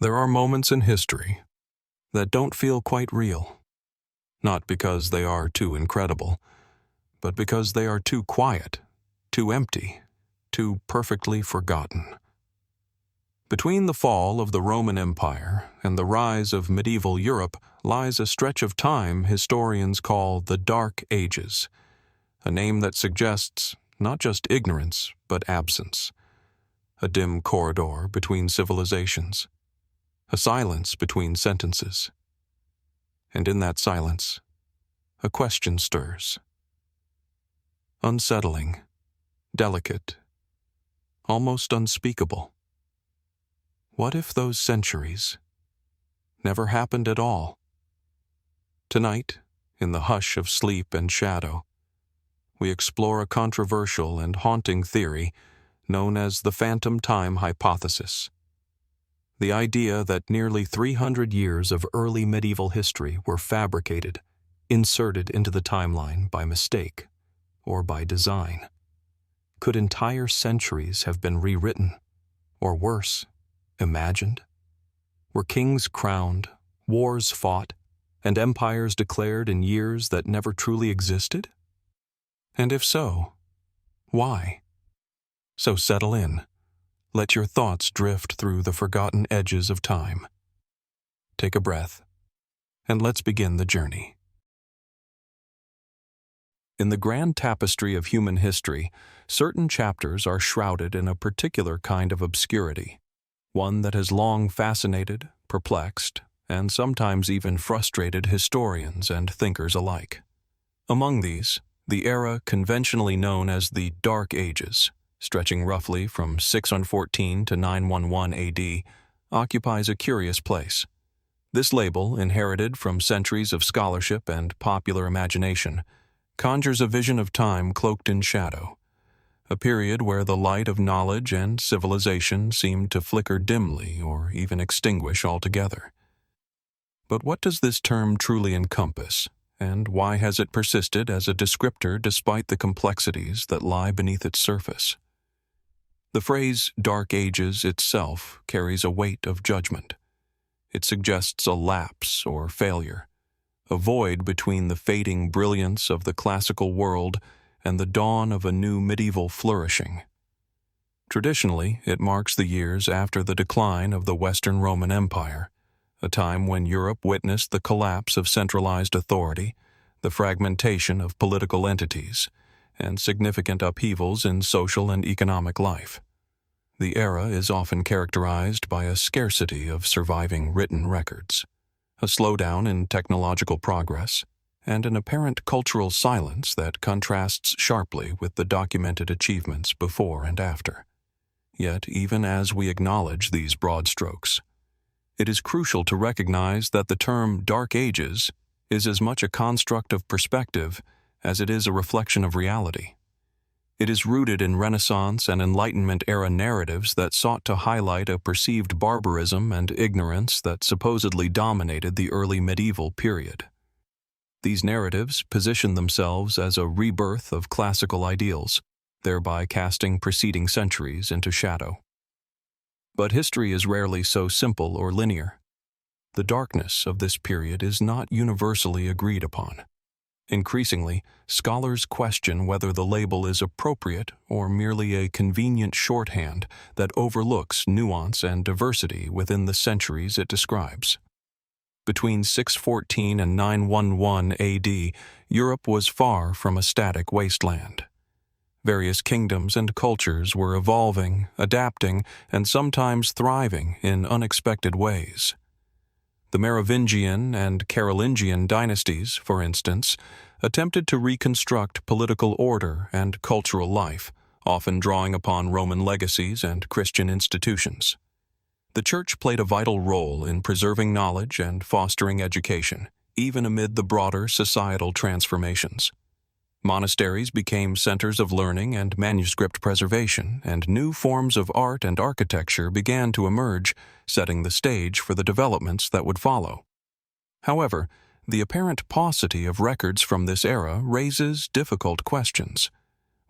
There are moments in history that don't feel quite real, not because they are too incredible, but because they are too quiet, too empty, too perfectly forgotten. Between the fall of the Roman Empire and the rise of medieval Europe lies a stretch of time historians call the Dark Ages, a name that suggests not just ignorance but absence, a dim corridor between civilizations, a silence between sentences. And in that silence, a question stirs. Unsettling, delicate, almost unspeakable. What if those centuries never happened at all? Tonight, in the hush of sleep and shadow, we explore a controversial and haunting theory known as the phantom time hypothesis. The idea that nearly 300 years of early medieval history were fabricated, inserted into the timeline by mistake or by design. Could entire centuries have been rewritten, or worse, imagined? Were kings crowned, wars fought, and empires declared in years that never truly existed? And if so, why? So settle in. Let your thoughts drift through the forgotten edges of time. Take a breath, and let's begin the journey. In the grand tapestry of human history, certain chapters are shrouded in a particular kind of obscurity, one that has long fascinated, perplexed, and sometimes even frustrated historians and thinkers alike. Among these, the era conventionally known as the Dark Ages, stretching roughly from 614 to 911 AD, occupies a curious place. This label, inherited from centuries of scholarship and popular imagination, conjures a vision of time cloaked in shadow, a period where the light of knowledge and civilization seemed to flicker dimly or even extinguish altogether. But what does this term truly encompass, and why has it persisted as a descriptor despite the complexities that lie beneath its surface? The phrase Dark Ages itself carries a weight of judgment. It suggests a lapse or failure, a void between the fading brilliance of the classical world and the dawn of a new medieval flourishing. Traditionally, it marks the years after the decline of the Western Roman Empire, a time when Europe witnessed the collapse of centralized authority, the fragmentation of political entities, and significant upheavals in social and economic life. The era is often characterized by a scarcity of surviving written records, a slowdown in technological progress, and an apparent cultural silence that contrasts sharply with the documented achievements before and after. Yet, even as we acknowledge these broad strokes, it is crucial to recognize that the term Dark Ages is as much a construct of perspective as it is a reflection of reality. It is rooted in Renaissance and Enlightenment-era narratives that sought to highlight a perceived barbarism and ignorance that supposedly dominated the early medieval period. These narratives position themselves as a rebirth of classical ideals, thereby casting preceding centuries into shadow. But history is rarely so simple or linear. The darkness of this period is not universally agreed upon. Increasingly, scholars question whether the label is appropriate or merely a convenient shorthand that overlooks nuance and diversity within the centuries it describes. Between 614 and 911 AD, Europe was far from a static wasteland. Various kingdoms and cultures were evolving, adapting, and sometimes thriving in unexpected ways. The Merovingian and Carolingian dynasties, for instance, attempted to reconstruct political order and cultural life, often drawing upon Roman legacies and Christian institutions. The Church played a vital role in preserving knowledge and fostering education, even amid the broader societal transformations. Monasteries became centers of learning and manuscript preservation, and new forms of art and architecture began to emerge, setting the stage for the developments that would follow. However, the apparent paucity of records from this era raises difficult questions.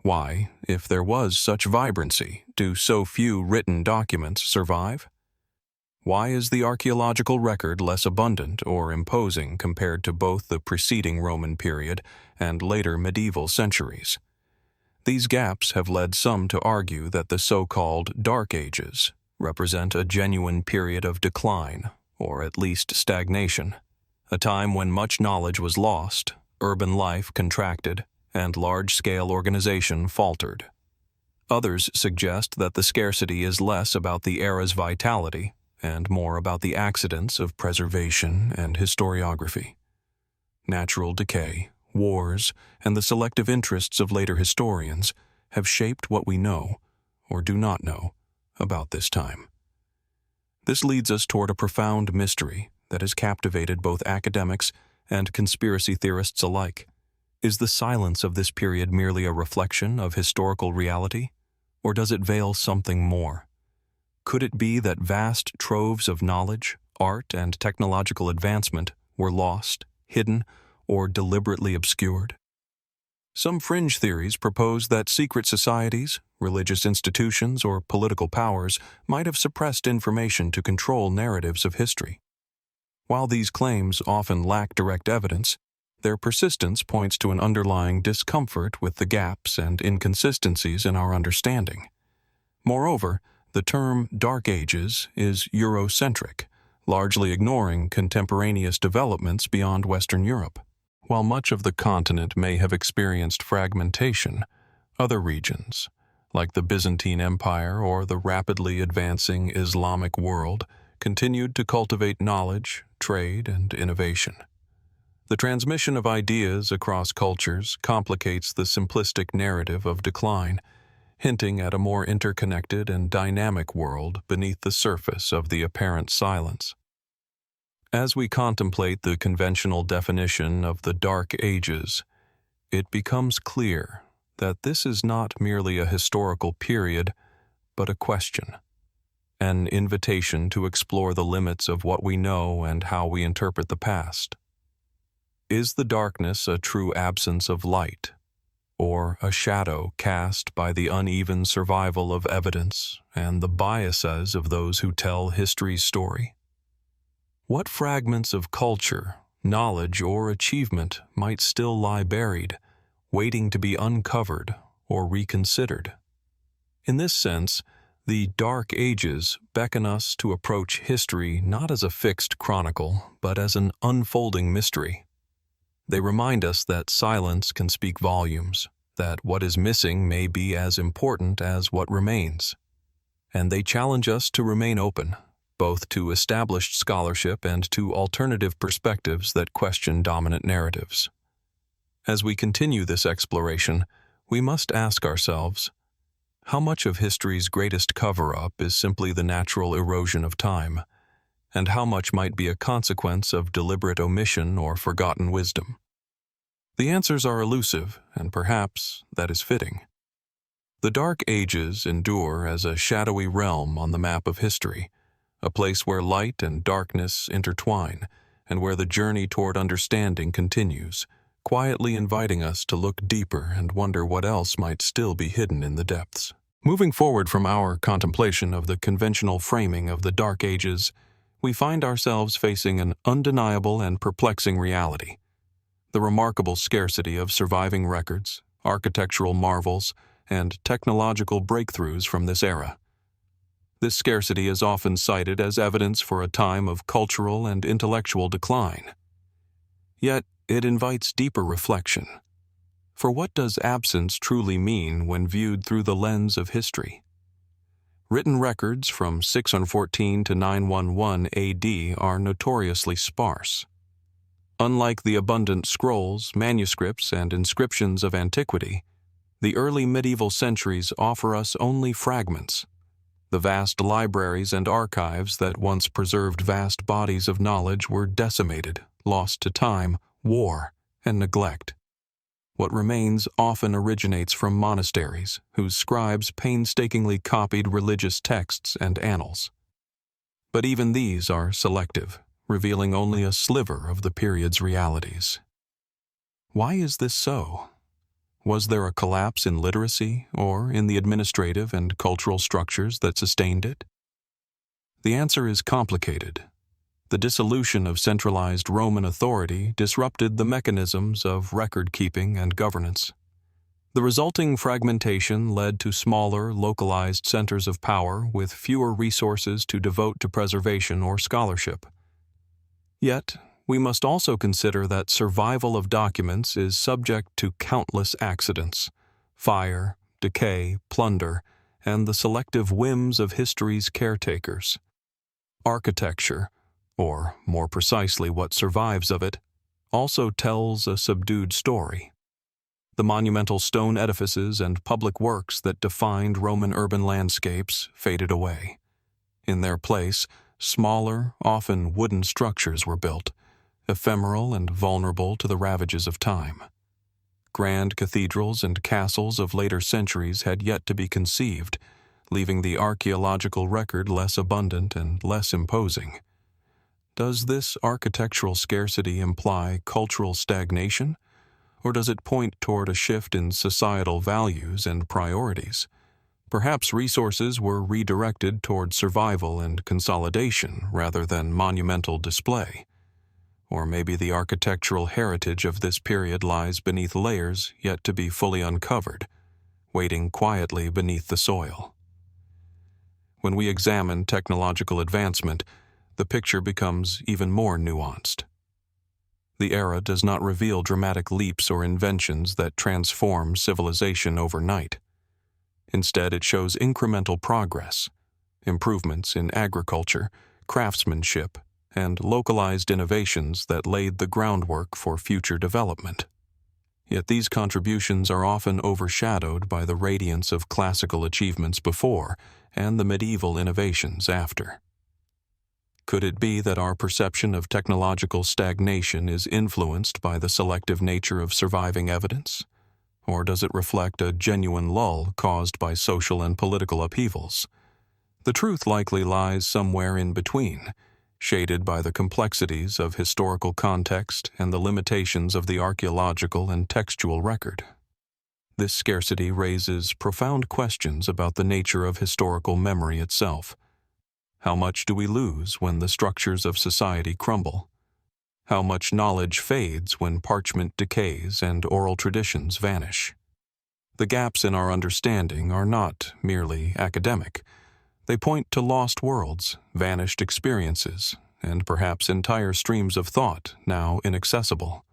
Why, if there was such vibrancy, do so few written documents survive? Why is the archaeological record less abundant or imposing compared to both the preceding Roman period and later medieval centuries? These gaps have led some to argue that the so-called Dark Ages represent a genuine period of decline, or at least stagnation, a time when much knowledge was lost, urban life contracted, and large-scale organization faltered. Others suggest that the scarcity is less about the era's vitality and more about the accidents of preservation and historiography. Natural decay, wars, and the selective interests of later historians have shaped what we know, or do not know, about this time. This leads us toward a profound mystery that has captivated both academics and conspiracy theorists alike. Is the silence of this period merely a reflection of historical reality, or does it veil something more? Could it be that vast troves of knowledge, art, and technological advancement were lost, hidden, or deliberately obscured? Some fringe theories propose that secret societies, religious institutions, or political powers might have suppressed information to control narratives of history. While these claims often lack direct evidence, their persistence points to an underlying discomfort with the gaps and inconsistencies in our understanding. Moreover, the term Dark Ages is Eurocentric, largely ignoring contemporaneous developments beyond Western Europe. While much of the continent may have experienced fragmentation, other regions, like the Byzantine Empire or the rapidly advancing Islamic world, continued to cultivate knowledge, trade, and innovation. The transmission of ideas across cultures complicates the simplistic narrative of decline, hinting at a more interconnected and dynamic world beneath the surface of the apparent silence. As we contemplate the conventional definition of the Dark Ages, it becomes clear that this is not merely a historical period, but a question, an invitation to explore the limits of what we know and how we interpret the past. Is the darkness a true absence of light, or a shadow cast by the uneven survival of evidence and the biases of those who tell history's story? What fragments of culture, knowledge, or achievement might still lie buried, waiting to be uncovered or reconsidered? In this sense, the Dark Ages beckon us to approach history not as a fixed chronicle, but as an unfolding mystery. They remind us that silence can speak volumes, that what is missing may be as important as what remains. And they challenge us to remain open, both to established scholarship and to alternative perspectives that question dominant narratives. As we continue this exploration, we must ask ourselves, how much of history's greatest cover-up is simply the natural erosion of time, and how much might be a consequence of deliberate omission or forgotten wisdom? The answers are elusive, and perhaps that is fitting. The Dark Ages endure as a shadowy realm on the map of history, a place where light and darkness intertwine, and where the journey toward understanding continues, quietly inviting us to look deeper and wonder what else might still be hidden in the depths. Moving forward from our contemplation of the conventional framing of the Dark Ages, we find ourselves facing an undeniable and perplexing reality. The remarkable scarcity of surviving records, architectural marvels, and technological breakthroughs from this era. This scarcity is often cited as evidence for a time of cultural and intellectual decline. Yet, it invites deeper reflection. For what does absence truly mean when viewed through the lens of history? Written records from 614 to 911 AD are notoriously sparse. Unlike the abundant scrolls, manuscripts, and inscriptions of antiquity, the early medieval centuries offer us only fragments. The vast libraries and archives that once preserved vast bodies of knowledge were decimated, lost to time, war, and neglect. What remains often originates from monasteries, whose scribes painstakingly copied religious texts and annals. But even these are selective, revealing only a sliver of the period's realities. Why is this so? Was there a collapse in literacy or in the administrative and cultural structures that sustained it? The answer is complicated. The dissolution of centralized Roman authority disrupted the mechanisms of record-keeping and governance. The resulting fragmentation led to smaller, localized centers of power with fewer resources to devote to preservation or scholarship. Yet, we must also consider that survival of documents is subject to countless accidents: fire, decay, plunder, and the selective whims of history's caretakers. Architecture, or more precisely what survives of it, also tells a subdued story. The monumental stone edifices and public works that defined Roman urban landscapes faded away. In their place, smaller, often wooden structures were built, ephemeral and vulnerable to the ravages of time. Grand cathedrals and castles of later centuries had yet to be conceived, leaving the archaeological record less abundant and less imposing. Does this architectural scarcity imply cultural stagnation, or does it point toward a shift in societal values and priorities? Perhaps resources were redirected toward survival and consolidation rather than monumental display. Or maybe the architectural heritage of this period lies beneath layers yet to be fully uncovered, waiting quietly beneath the soil. When we examine technological advancement, the picture becomes even more nuanced. The era does not reveal dramatic leaps or inventions that transform civilization overnight. Instead, it shows incremental progress, improvements in agriculture, craftsmanship, and localized innovations that laid the groundwork for future development. Yet these contributions are often overshadowed by the radiance of classical achievements before and the medieval innovations after. Could it be that our perception of technological stagnation is influenced by the selective nature of surviving evidence? Or does it reflect a genuine lull caused by social and political upheavals? The truth likely lies somewhere in between, shaded by the complexities of historical context and the limitations of the archaeological and textual record. This scarcity raises profound questions about the nature of historical memory itself. How much do we lose when the structures of society crumble? How much knowledge fades when parchment decays and oral traditions vanish? The gaps in our understanding are not merely academic. They point to lost worlds, vanished experiences, and perhaps entire streams of thought now inaccessible.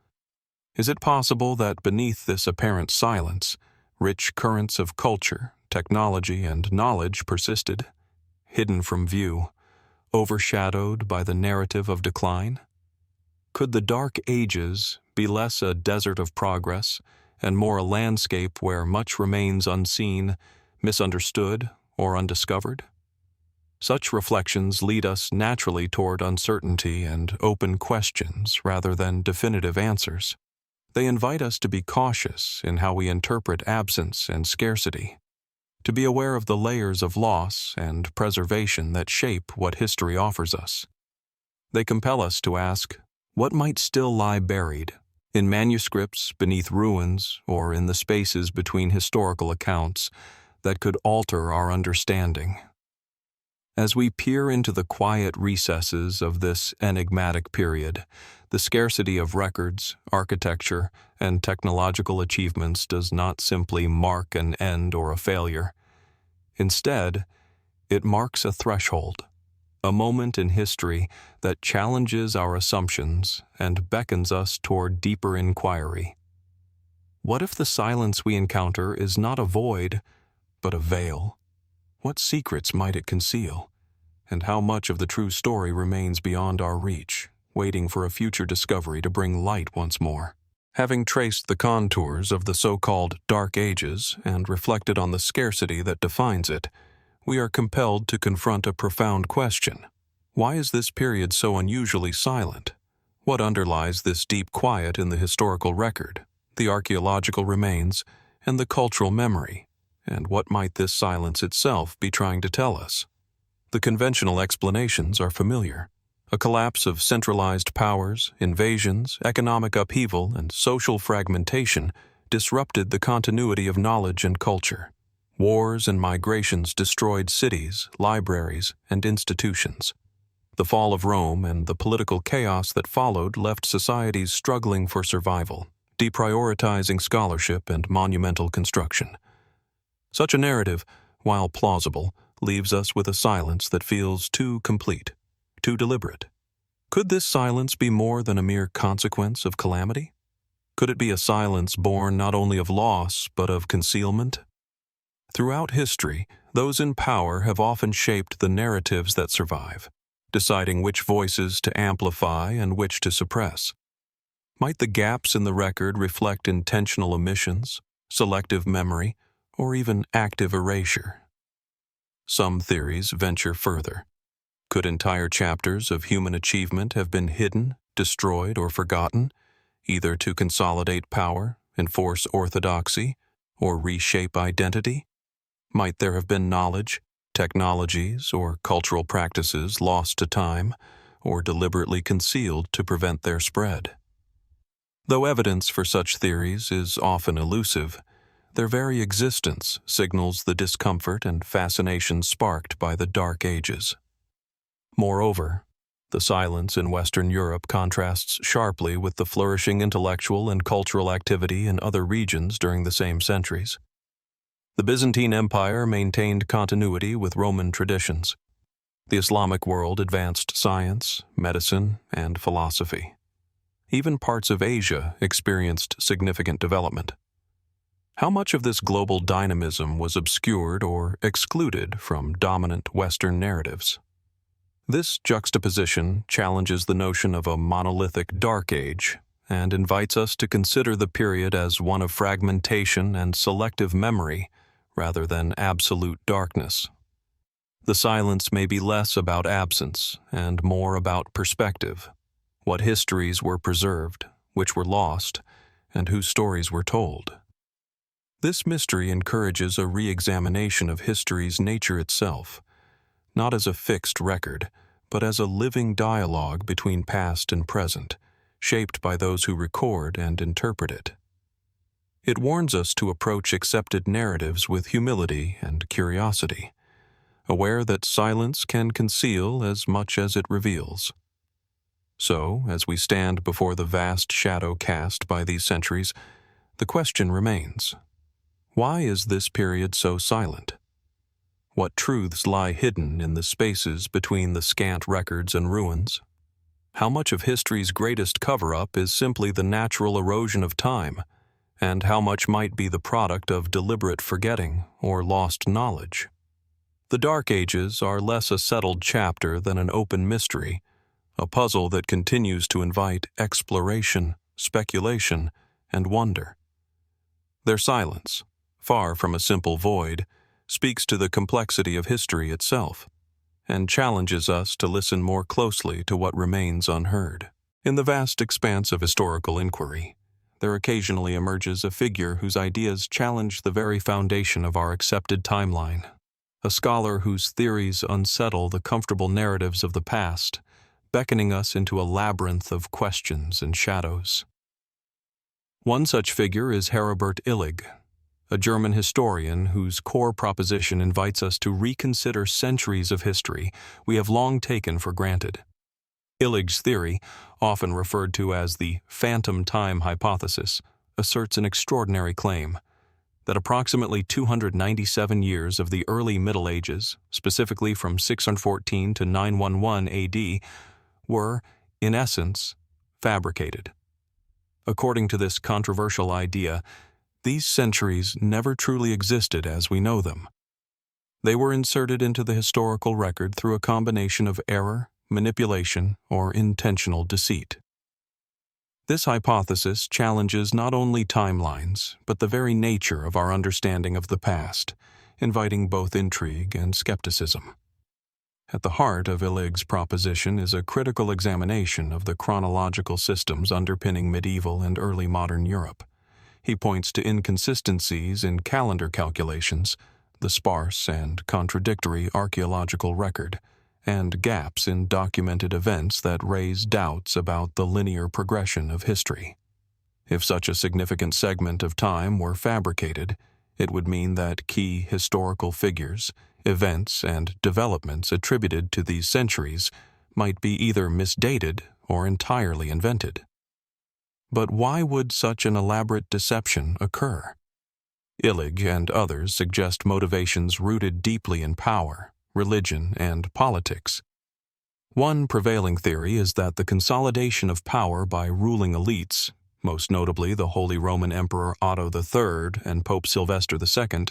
Is it possible that beneath this apparent silence, rich currents of culture, technology, and knowledge persisted, hidden from view, overshadowed by the narrative of decline? Could the Dark Ages be less a desert of progress and more a landscape where much remains unseen, misunderstood, or undiscovered? Such reflections lead us naturally toward uncertainty and open questions rather than definitive answers. They invite us to be cautious in how we interpret absence and scarcity, to be aware of the layers of loss and preservation that shape what history offers us. They compel us to ask, what might still lie buried, in manuscripts, beneath ruins, or in the spaces between historical accounts, that could alter our understanding? As we peer into the quiet recesses of this enigmatic period, the scarcity of records, architecture, and technological achievements does not simply mark an end or a failure. Instead, it marks a threshold, a moment in history that challenges our assumptions and beckons us toward deeper inquiry. What if the silence we encounter is not a void, but a veil? What secrets might it conceal? And how much of the true story remains beyond our reach, waiting for a future discovery to bring light once more? Having traced the contours of the so-called Dark Ages and reflected on the scarcity that defines it, we are compelled to confront a profound question. Why is this period so unusually silent? What underlies this deep quiet in the historical record, the archaeological remains, and the cultural memory? And what might this silence itself be trying to tell us? The conventional explanations are familiar. A collapse of centralized powers, invasions, economic upheaval, and social fragmentation disrupted the continuity of knowledge and culture. Wars and migrations destroyed cities, libraries, and institutions. The fall of Rome and the political chaos that followed left societies struggling for survival, deprioritizing scholarship and monumental construction. Such a narrative, while plausible, leaves us with a silence that feels too complete, too deliberate. Could this silence be more than a mere consequence of calamity? Could it be a silence born not only of loss, but of concealment? Throughout history, those in power have often shaped the narratives that survive, deciding which voices to amplify and which to suppress. Might the gaps in the record reflect intentional omissions, selective memory, or even active erasure? Some theories venture further. Could entire chapters of human achievement have been hidden, destroyed, or forgotten, either to consolidate power, enforce orthodoxy, or reshape identity? Might there have been knowledge, technologies, or cultural practices lost to time, or deliberately concealed to prevent their spread? Though evidence for such theories is often elusive, their very existence signals the discomfort and fascination sparked by the Dark Ages. Moreover, the silence in Western Europe contrasts sharply with the flourishing intellectual and cultural activity in other regions during the same centuries. The Byzantine Empire maintained continuity with Roman traditions. The Islamic world advanced science, medicine, and philosophy. Even parts of Asia experienced significant development. How much of this global dynamism was obscured or excluded from dominant Western narratives? This juxtaposition challenges the notion of a monolithic Dark Age and invites us to consider the period as one of fragmentation and selective memory rather than absolute darkness. The silence may be less about absence and more about perspective. What histories were preserved, which were lost, and whose stories were told. This mystery encourages a re-examination of history's nature itself, not as a fixed record, but as a living dialogue between past and present, shaped by those who record and interpret it. It warns us to approach accepted narratives with humility and curiosity, aware that silence can conceal as much as it reveals. So, as we stand before the vast shadow cast by these centuries, the question remains: why is this period so silent? What truths lie hidden in the spaces between the scant records and ruins? How much of history's greatest cover-up is simply the natural erosion of time, and how much might be the product of deliberate forgetting or lost knowledge? The Dark Ages are less a settled chapter than an open mystery, a puzzle that continues to invite exploration, speculation, and wonder. Their silence, far from a simple void, speaks to the complexity of history itself, and challenges us to listen more closely to what remains unheard. In the vast expanse of historical inquiry, there occasionally emerges a figure whose ideas challenge the very foundation of our accepted timeline, a scholar whose theories unsettle the comfortable narratives of the past, beckoning us into a labyrinth of questions and shadows. One such figure is Heribert Illig, a German historian whose core proposition invites us to reconsider centuries of history we have long taken for granted. Illig's theory, often referred to as the phantom time hypothesis, asserts an extraordinary claim that approximately 297 years of the early Middle Ages, specifically from 614 to 911 AD, were, in essence, fabricated. According to this controversial idea, these centuries never truly existed as we know them. They were inserted into the historical record through a combination of error, manipulation, or intentional deceit. This hypothesis challenges not only timelines, but the very nature of our understanding of the past, inviting both intrigue and skepticism. At the heart of Illig's proposition is a critical examination of the chronological systems underpinning medieval and early modern Europe. He points to inconsistencies in calendar calculations, the sparse and contradictory archaeological record, and gaps in documented events that raise doubts about the linear progression of history. If such a significant segment of time were fabricated, It would mean that key historical figures, events, and developments attributed to these centuries might be either misdated or entirely invented. But why would such an elaborate deception occur? Illig and others suggest motivations rooted deeply in power, religion, and politics. One prevailing theory is that the consolidation of power by ruling elites, most notably the Holy Roman Emperor Otto III and Pope Sylvester II,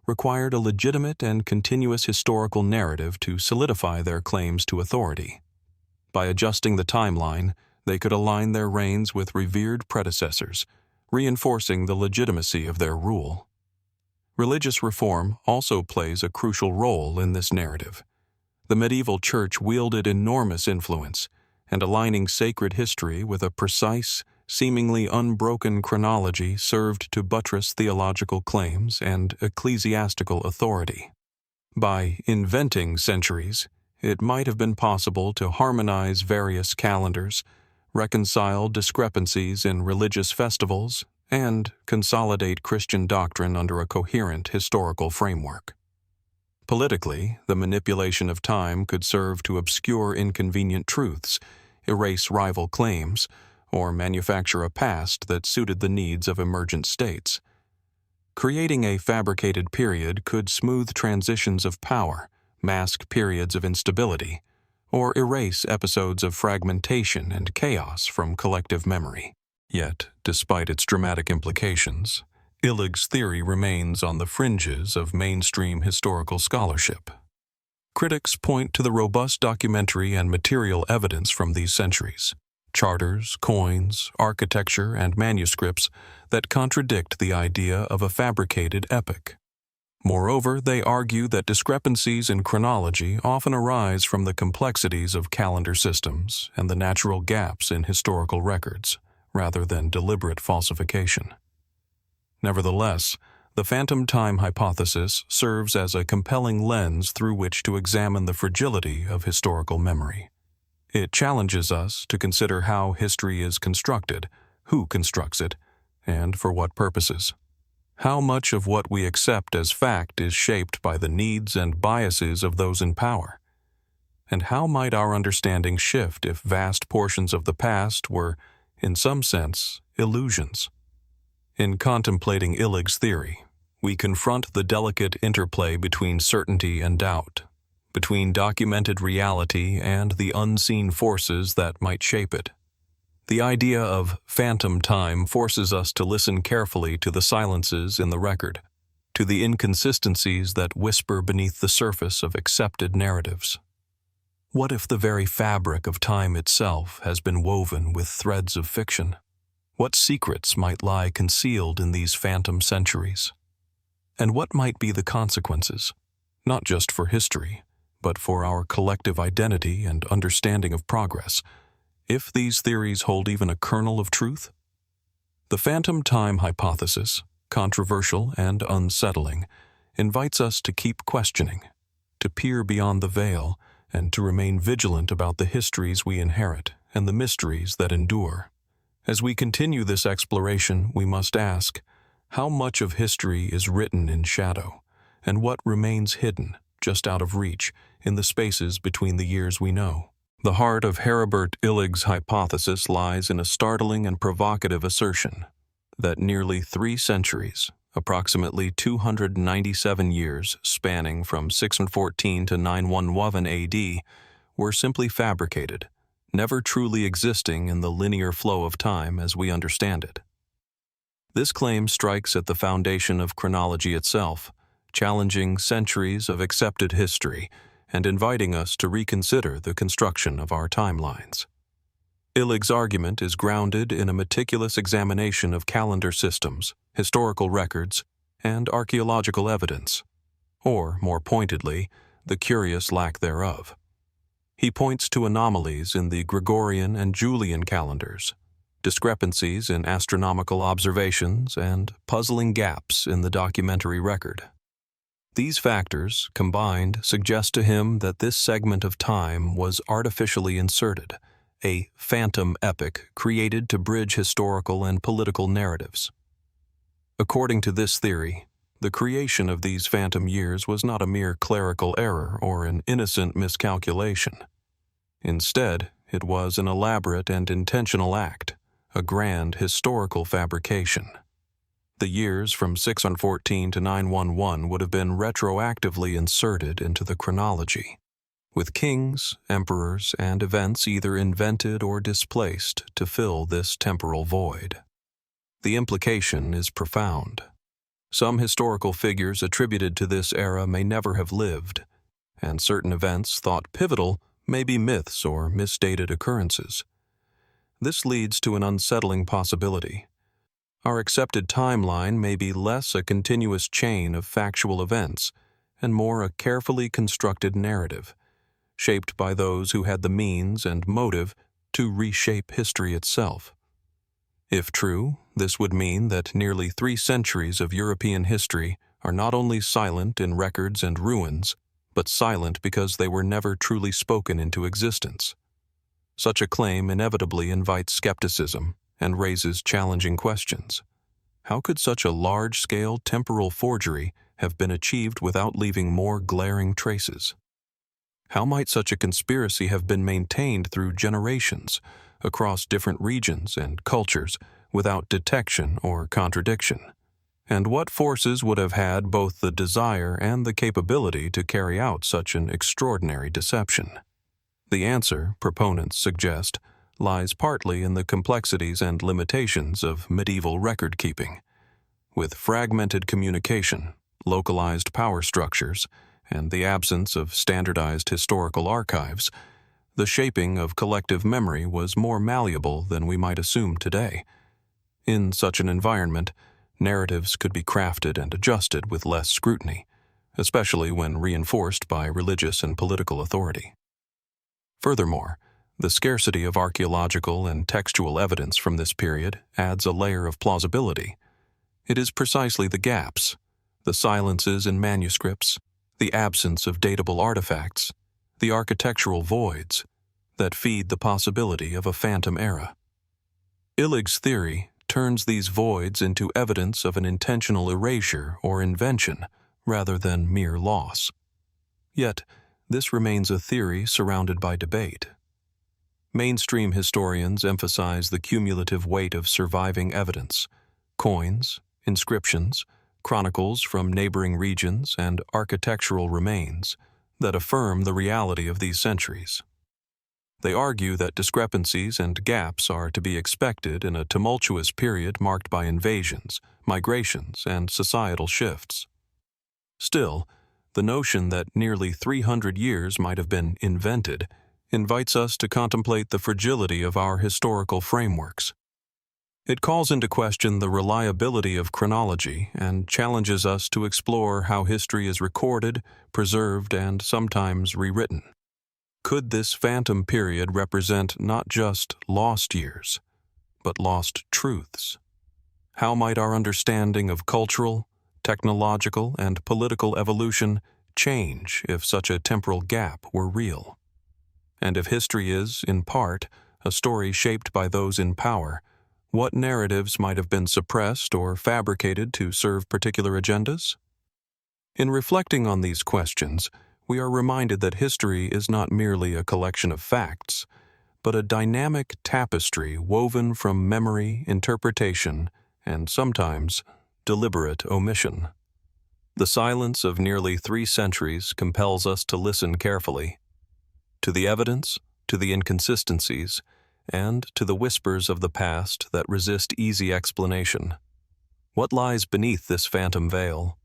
required a legitimate and continuous historical narrative to solidify their claims to authority. By adjusting the timeline, they could align their reigns with revered predecessors, reinforcing the legitimacy of their rule. Religious reform also plays a crucial role in this narrative. The medieval church wielded enormous influence, and aligning sacred history with a precise, seemingly unbroken chronology served to buttress theological claims and ecclesiastical authority. By inventing centuries, it might have been possible to harmonize various calendars, reconcile discrepancies in religious festivals, and consolidate Christian doctrine under a coherent historical framework. Politically, the manipulation of time could serve to obscure inconvenient truths, erase rival claims, or manufacture a past that suited the needs of emergent states. Creating a fabricated period could smooth transitions of power, mask periods of instability, or erase episodes of fragmentation and chaos from collective memory. Yet, despite its dramatic implications, Illig's theory remains on the fringes of mainstream historical scholarship. Critics point to the robust documentary and material evidence from these centuries, charters, coins, architecture, and manuscripts that contradict the idea of a fabricated epic. Moreover, they argue that discrepancies in chronology often arise from the complexities of calendar systems and the natural gaps in historical records, rather than deliberate falsification. Nevertheless, the phantom time hypothesis serves as a compelling lens through which to examine the fragility of historical memory. It challenges us to consider how history is constructed, who constructs it, and for what purposes. How much of what we accept as fact is shaped by the needs and biases of those in power? And how might our understanding shift if vast portions of the past were, in some sense, illusions? In contemplating Illig's theory, we confront the delicate interplay between certainty and doubt, between documented reality and the unseen forces that might shape it. The idea of phantom time forces us to listen carefully to the silences in the record, to the inconsistencies that whisper beneath the surface of accepted narratives. What if the very fabric of time itself has been woven with threads of fiction? What secrets might lie concealed in these phantom centuries? And what might be the consequences, not just for history, but for our collective identity and understanding of progress, if these theories hold even a kernel of truth? The phantom time hypothesis, controversial and unsettling, invites us to keep questioning, to peer beyond the veil, and to remain vigilant about the histories we inherit and the mysteries that endure. As we continue this exploration, we must ask, how much of history is written in shadow, and what remains hidden, just out of reach, in the spaces between the years we know? The heart of Heribert Illig's hypothesis lies in a startling and provocative assertion that nearly 3 centuries, approximately 297 years spanning from 614 to 911 AD, were simply fabricated, never truly existing in the linear flow of time as we understand it. This claim strikes at the foundation of chronology itself, challenging centuries of accepted history and inviting us to reconsider the construction of our timelines. Illig's argument is grounded in a meticulous examination of calendar systems, historical records, and archaeological evidence, or, more pointedly, the curious lack thereof. He points to anomalies in the Gregorian and Julian calendars, discrepancies in astronomical observations, and puzzling gaps in the documentary record. These factors, combined, suggest to him that this segment of time was artificially inserted, a phantom epic created to bridge historical and political narratives. According to this theory, the creation of these phantom years was not a mere clerical error or an innocent miscalculation. Instead, it was an elaborate and intentional act, a grand historical fabrication. The years from 614 to 911 would have been retroactively inserted into the chronology, with kings, emperors, and events either invented or displaced to fill this temporal void. The implication is profound. Some historical figures attributed to this era may never have lived, and certain events thought pivotal may be myths or misdated occurrences. This leads to an unsettling possibility. Our accepted timeline may be less a continuous chain of factual events and more a carefully constructed narrative, shaped by those who had the means and motive to reshape history itself. If true, this would mean that nearly 3 centuries of European history are not only silent in records and ruins, but silent because they were never truly spoken into existence. Such a claim inevitably invites skepticism and raises challenging questions. How could such a large-scale temporal forgery have been achieved without leaving more glaring traces? How might such a conspiracy have been maintained through generations, across different regions and cultures, without detection or contradiction? And what forces would have had both the desire and the capability to carry out such an extraordinary deception? The answer, proponents suggest, lies partly in the complexities and limitations of medieval record-keeping. With fragmented communication, localized power structures, and the absence of standardized historical archives, the shaping of collective memory was more malleable than we might assume today. In such an environment, narratives could be crafted and adjusted with less scrutiny, especially when reinforced by religious and political authority. Furthermore, the scarcity of archaeological and textual evidence from this period adds a layer of plausibility. It is precisely the gaps, the silences in manuscripts, the absence of datable artifacts, the architectural voids, that feed the possibility of a phantom era. Illig's theory turns these voids into evidence of an intentional erasure or invention rather than mere loss. Yet, this remains a theory surrounded by debate. Mainstream historians emphasize the cumulative weight of surviving evidence: coins, inscriptions, chronicles from neighboring regions, and architectural remains that affirm the reality of these centuries. They argue that discrepancies and gaps are to be expected in a tumultuous period marked by invasions, migrations, and societal shifts. Still, the notion that nearly 300 years might have been invented invites us to contemplate the fragility of our historical frameworks. It calls into question the reliability of chronology and challenges us to explore how history is recorded, preserved, and sometimes rewritten. Could this phantom period represent not just lost years, but lost truths? How might our understanding of cultural, technological, and political evolution change if such a temporal gap were real? And if history is, in part, a story shaped by those in power, what narratives might have been suppressed or fabricated to serve particular agendas? In reflecting on these questions, we are reminded that history is not merely a collection of facts, but a dynamic tapestry woven from memory, interpretation, and sometimes deliberate omission. The silence of nearly 3 centuries compels us to listen carefully to the evidence, to the inconsistencies, and to the whispers of the past that resist easy explanation. What lies beneath this phantom veil?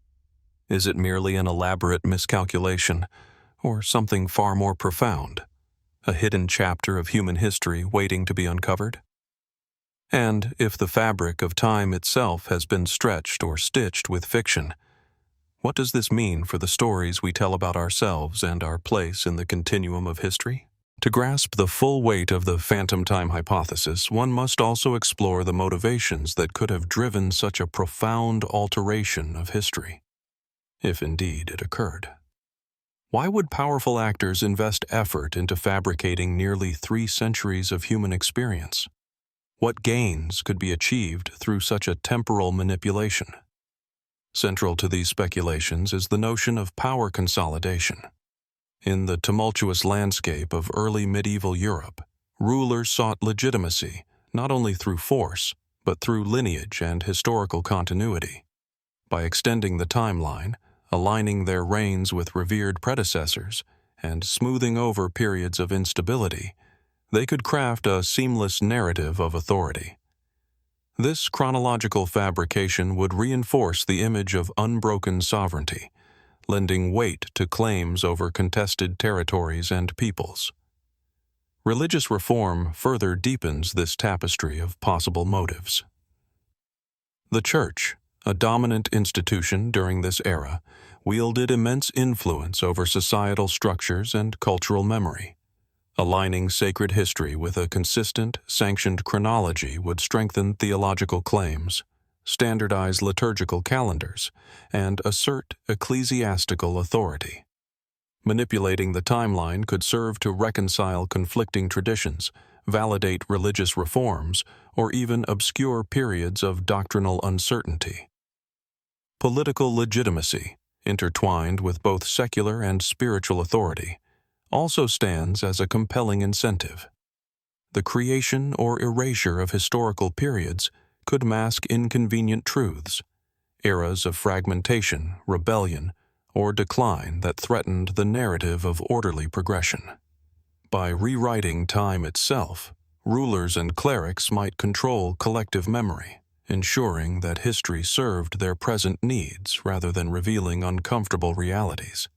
Is it merely an elaborate miscalculation, or something far more profound, a hidden chapter of human history waiting to be uncovered? And if the fabric of time itself has been stretched or stitched with fiction, what does this mean for the stories we tell about ourselves and our place in the continuum of history? To grasp the full weight of the phantom time hypothesis, one must also explore the motivations that could have driven such a profound alteration of history, if indeed it occurred. Why would powerful actors invest effort into fabricating nearly 3 centuries of human experience? What gains could be achieved through such a temporal manipulation? Central to these speculations is the notion of power consolidation. In the tumultuous landscape of early medieval Europe, rulers sought legitimacy not only through force, but through lineage and historical continuity. By extending the timeline, aligning their reigns with revered predecessors, and smoothing over periods of instability, they could craft a seamless narrative of authority. This chronological fabrication would reinforce the image of unbroken sovereignty, lending weight to claims over contested territories and peoples. Religious reform further deepens this tapestry of possible motives. The Church, a dominant institution during this era, wielded immense influence over societal structures and cultural memory. Aligning sacred history with a consistent, sanctioned chronology would strengthen theological claims, standardize liturgical calendars, and assert ecclesiastical authority. Manipulating the timeline could serve to reconcile conflicting traditions, validate religious reforms, or even obscure periods of doctrinal uncertainty. Political legitimacy, intertwined with both secular and spiritual authority, also stands as a compelling incentive. The creation or erasure of historical periods could mask inconvenient truths, eras of fragmentation, rebellion, or decline that threatened the narrative of orderly progression. By rewriting time itself, rulers and clerics might control collective memory, ensuring that history served their present needs rather than revealing uncomfortable realities.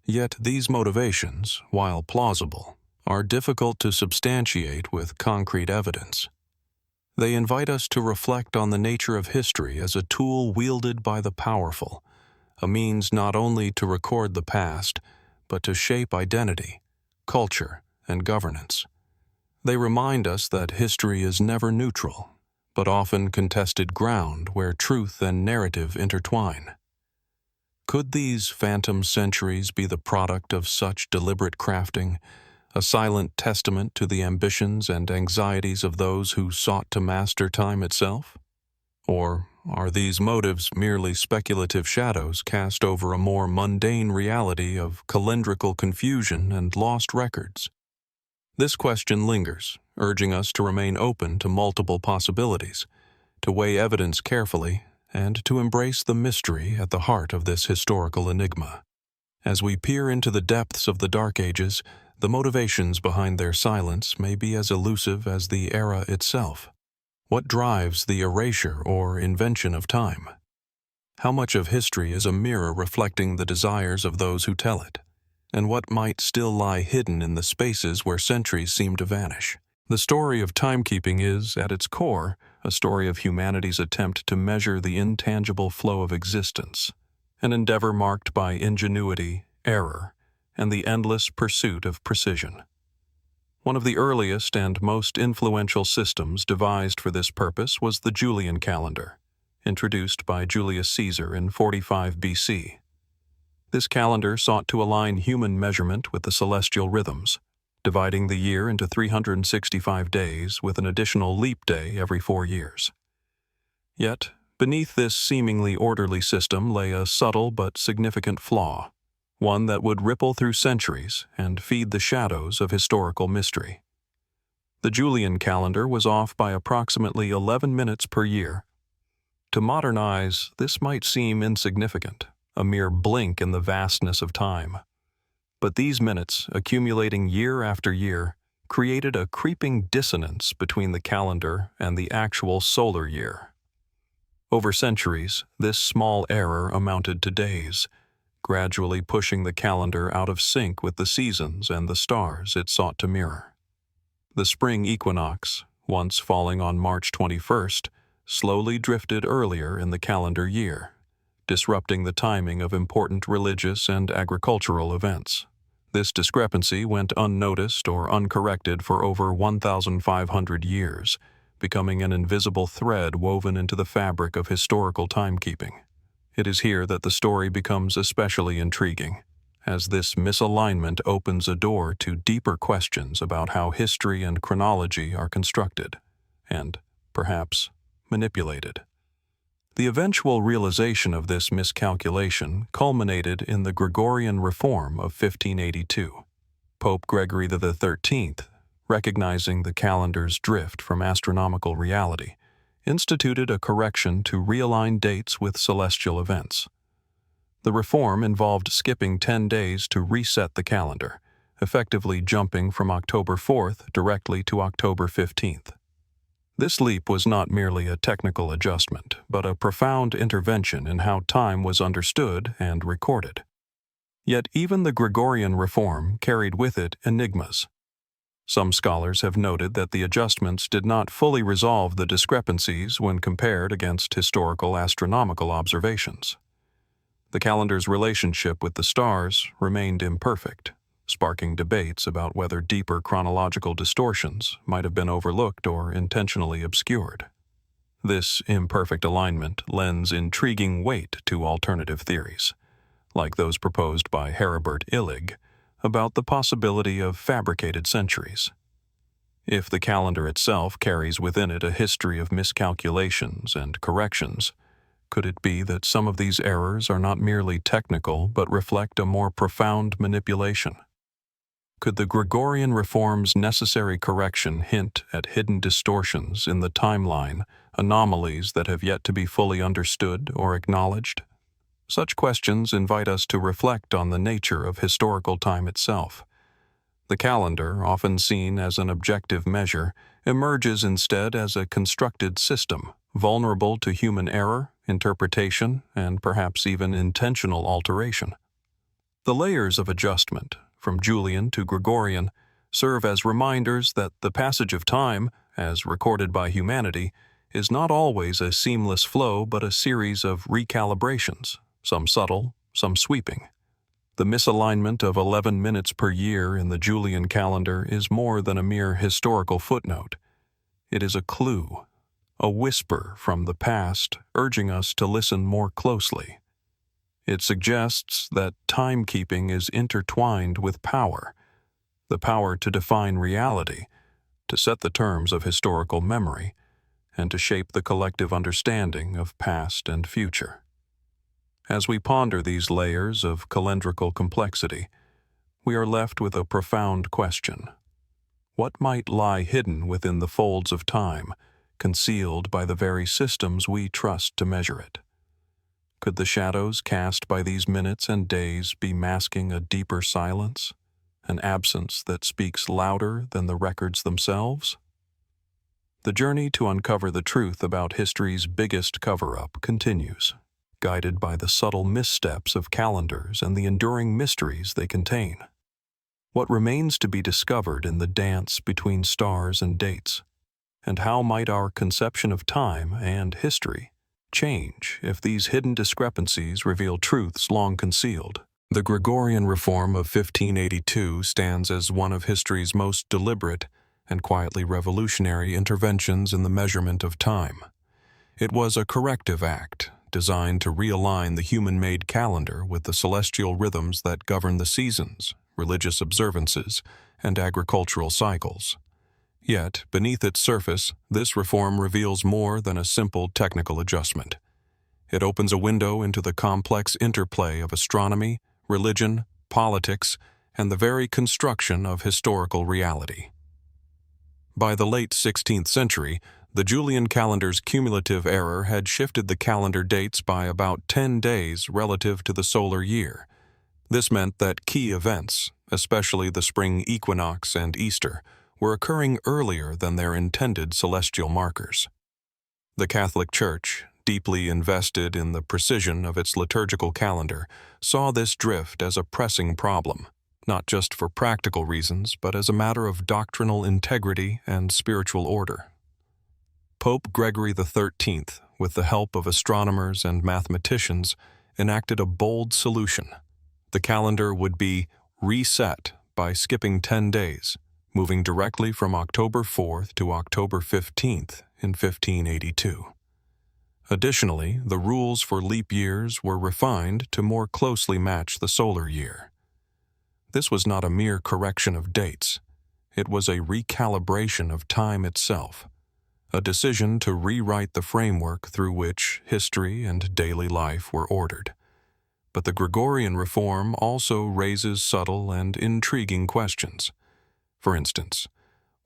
Yet these motivations, while plausible, are difficult to substantiate with concrete evidence. They invite us to reflect on the nature of history as a tool wielded by the powerful, a means not only to record the past, but to shape identity, culture, and governance. They remind us that history is never neutral, but often contested ground where truth and narrative intertwine. Could these phantom centuries be the product of such deliberate crafting, a silent testament to the ambitions and anxieties of those who sought to master time itself? Or are these motives merely speculative shadows cast over a more mundane reality of calendrical confusion and lost records? This question lingers, urging us to remain open to multiple possibilities, to weigh evidence carefully, and to embrace the mystery at the heart of this historical enigma. As we peer into the depths of the Dark Ages, the motivations behind their silence may be as elusive as the era itself. What drives the erasure or invention of time? How much of history is a mirror reflecting the desires of those who tell it? And what might still lie hidden in the spaces where centuries seem to vanish? The story of timekeeping is, at its core, a story of humanity's attempt to measure the intangible flow of existence, an endeavor marked by ingenuity, error, and the endless pursuit of precision. One of the earliest and most influential systems devised for this purpose was the Julian calendar, introduced by Julius Caesar in 45 BC. This calendar sought to align human measurement with the celestial rhythms, dividing the year into 365 days with an additional leap day every 4 years. Yet, beneath this seemingly orderly system lay a subtle but significant flaw, one that would ripple through centuries and feed the shadows of historical mystery. The Julian calendar was off by approximately 11 minutes per year. To modern eyes, this might seem insignificant, a mere blink in the vastness of time. But these minutes, accumulating year after year, created a creeping dissonance between the calendar and the actual solar year. Over centuries, this small error amounted to days, gradually pushing the calendar out of sync with the seasons and the stars it sought to mirror. The spring equinox, once falling on March 21st, slowly drifted earlier in the calendar year, disrupting the timing of important religious and agricultural events. This discrepancy went unnoticed or uncorrected for over 1,500 years, becoming an invisible thread woven into the fabric of historical timekeeping. It is here that the story becomes especially intriguing, as this misalignment opens a door to deeper questions about how history and chronology are constructed, and, perhaps, manipulated. The eventual realization of this miscalculation culminated in the Gregorian reform of 1582. Pope Gregory XIII, recognizing the calendar's drift from astronomical reality, instituted a correction to realign dates with celestial events. The reform involved skipping 10 days to reset the calendar, effectively jumping from October 4th directly to October 15th. This leap was not merely a technical adjustment, but a profound intervention in how time was understood and recorded. Yet even the Gregorian reform carried with it enigmas. Some scholars have noted that the adjustments did not fully resolve the discrepancies when compared against historical astronomical observations. The calendar's relationship with the stars remained imperfect, sparking debates about whether deeper chronological distortions might have been overlooked or intentionally obscured. This imperfect alignment lends intriguing weight to alternative theories, like those proposed by Heribert Illig, about the possibility of fabricated centuries. If the calendar itself carries within it a history of miscalculations and corrections, could it be that some of these errors are not merely technical but reflect a more profound manipulation? Could the Gregorian reform's necessary correction hint at hidden distortions in the timeline, anomalies that have yet to be fully understood or acknowledged? Such questions invite us to reflect on the nature of historical time itself. The calendar, often seen as an objective measure, emerges instead as a constructed system, vulnerable to human error, interpretation, and perhaps even intentional alteration. The layers of adjustment, from Julian to Gregorian, serve as reminders that the passage of time, as recorded by humanity, is not always a seamless flow but a series of recalibrations, some subtle, some sweeping. The misalignment of 11 minutes per year in the Julian calendar is more than a mere historical footnote. It is a clue, a whisper from the past urging us to listen more closely. It suggests that timekeeping is intertwined with power, the power to define reality, to set the terms of historical memory, and to shape the collective understanding of past and future. As we ponder these layers of calendrical complexity, we are left with a profound question. What might lie hidden within the folds of time, concealed by the very systems we trust to measure it? Could the shadows cast by these minutes and days be masking a deeper silence, an absence that speaks louder than the records themselves? The journey to uncover the truth about history's biggest cover-up continues, guided by the subtle missteps of calendars and the enduring mysteries they contain. What remains to be discovered in the dance between stars and dates? And how might our conception of time and history change if these hidden discrepancies reveal truths long concealed? The Gregorian reform of 1582 stands as one of history's most deliberate and quietly revolutionary interventions in the measurement of time. It was a corrective act, designed to realign the human-made calendar with the celestial rhythms that govern the seasons, religious observances, and agricultural cycles. Yet, beneath its surface, this reform reveals more than a simple technical adjustment. It opens a window into the complex interplay of astronomy, religion, politics, and the very construction of historical reality. By the late 16th century, the Julian calendar's cumulative error had shifted the calendar dates by about 10 days relative to the solar year. This meant that key events, especially the spring equinox and Easter, were occurring earlier than their intended celestial markers. The Catholic Church, deeply invested in the precision of its liturgical calendar, saw this drift as a pressing problem, not just for practical reasons, but as a matter of doctrinal integrity and spiritual order. Pope Gregory XIII, with the help of astronomers and mathematicians, enacted a bold solution. The calendar would be reset by skipping 10 days, moving directly from October 4th to October 15th in 1582. Additionally, the rules for leap years were refined to more closely match the solar year. This was not a mere correction of dates. It was a recalibration of time itself, a decision to rewrite the framework through which history and daily life were ordered. But the Gregorian reform also raises subtle and intriguing questions. For instance,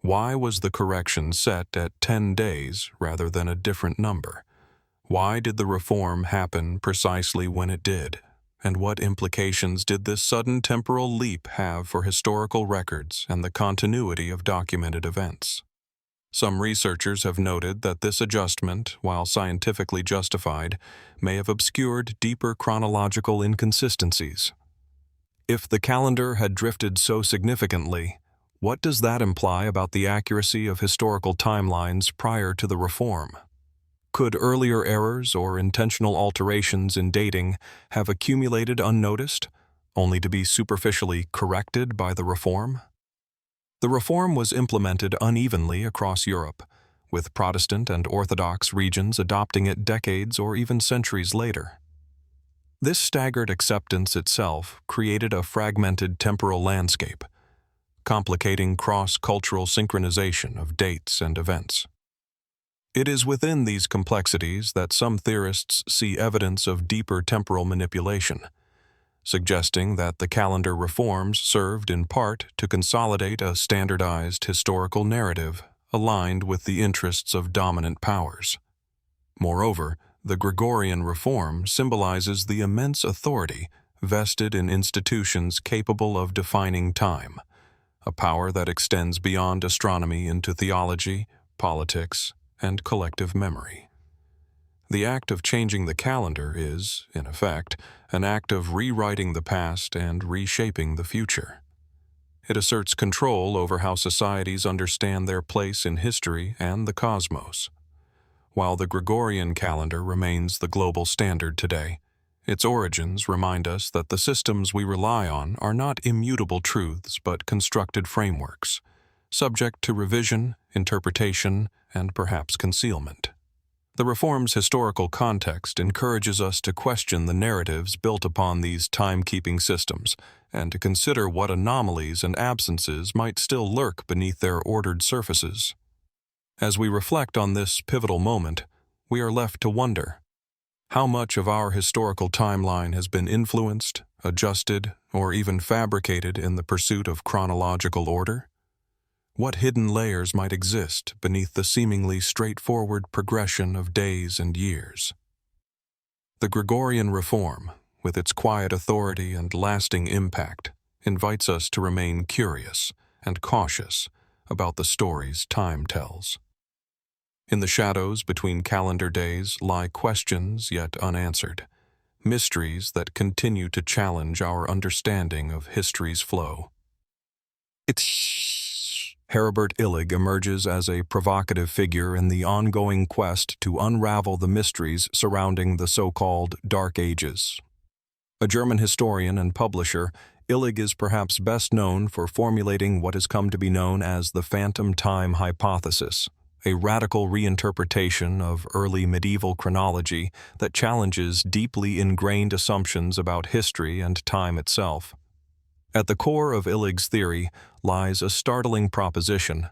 why was the correction set at 10 days rather than a different number? Why did the reform happen precisely when it did? And what implications did this sudden temporal leap have for historical records and the continuity of documented events? Some researchers have noted that this adjustment, while scientifically justified, may have obscured deeper chronological inconsistencies. If the calendar had drifted so significantly, what does that imply about the accuracy of historical timelines prior to the reform? Could earlier errors or intentional alterations in dating have accumulated unnoticed, only to be superficially corrected by the reform? The reform was implemented unevenly across Europe, with Protestant and Orthodox regions adopting it decades or even centuries later. This staggered acceptance itself created a fragmented temporal landscape, complicating cross-cultural synchronization of dates and events. It is within these complexities that some theorists see evidence of deeper temporal manipulation, suggesting that the calendar reforms served in part to consolidate a standardized historical narrative aligned with the interests of dominant powers. Moreover, the Gregorian reform symbolizes the immense authority vested in institutions capable of defining time, a power that extends beyond astronomy into theology, politics, and collective memory. The act of changing the calendar is, in effect, an act of rewriting the past and reshaping the future. It asserts control over how societies understand their place in history and the cosmos. While the Gregorian calendar remains the global standard today, its origins remind us that the systems we rely on are not immutable truths but constructed frameworks, subject to revision, interpretation, and perhaps concealment. The reform's historical context encourages us to question the narratives built upon these time-keeping systems and to consider what anomalies and absences might still lurk beneath their ordered surfaces. As we reflect on this pivotal moment, we are left to wonder, how much of our historical timeline has been influenced, adjusted, or even fabricated in the pursuit of chronological order? What hidden layers might exist beneath the seemingly straightforward progression of days and years? The Gregorian reform, with its quiet authority and lasting impact, invites us to remain curious and cautious about the stories time tells. In the shadows between calendar days lie questions yet unanswered, mysteries that continue to challenge our understanding of history's flow. Heribert Illig emerges as a provocative figure in the ongoing quest to unravel the mysteries surrounding the so-called Dark Ages. A German historian and publisher, Illig is perhaps best known for formulating what has come to be known as the phantom time hypothesis, a radical reinterpretation of early medieval chronology that challenges deeply ingrained assumptions about history and time itself. At the core of Illig's theory lies a startling proposition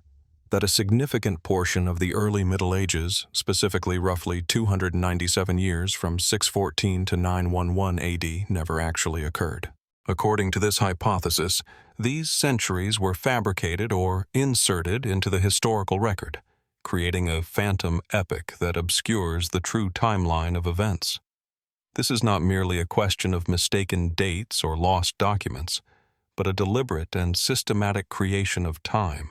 that a significant portion of the early Middle Ages, specifically roughly 297 years from 614 to 911 AD, never actually occurred. According to this hypothesis, these centuries were fabricated or inserted into the historical record, creating a phantom epic that obscures the true timeline of events. This is not merely a question of mistaken dates or lost documents, but a deliberate and systematic creation of time,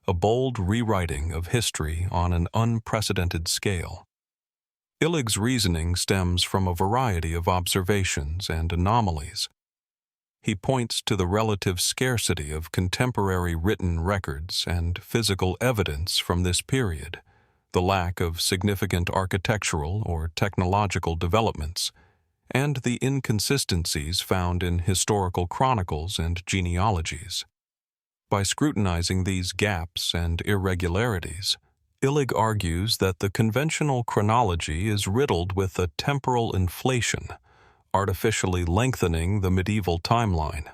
a bold rewriting of history on an unprecedented scale. Illig's reasoning stems from a variety of observations and anomalies. He points to the relative scarcity of contemporary written records and physical evidence from this period, the lack of significant architectural or technological developments, and the inconsistencies found in historical chronicles and genealogies. By scrutinizing these gaps and irregularities, Illig argues that the conventional chronology is riddled with a temporal inflation, artificially lengthening the medieval timeline.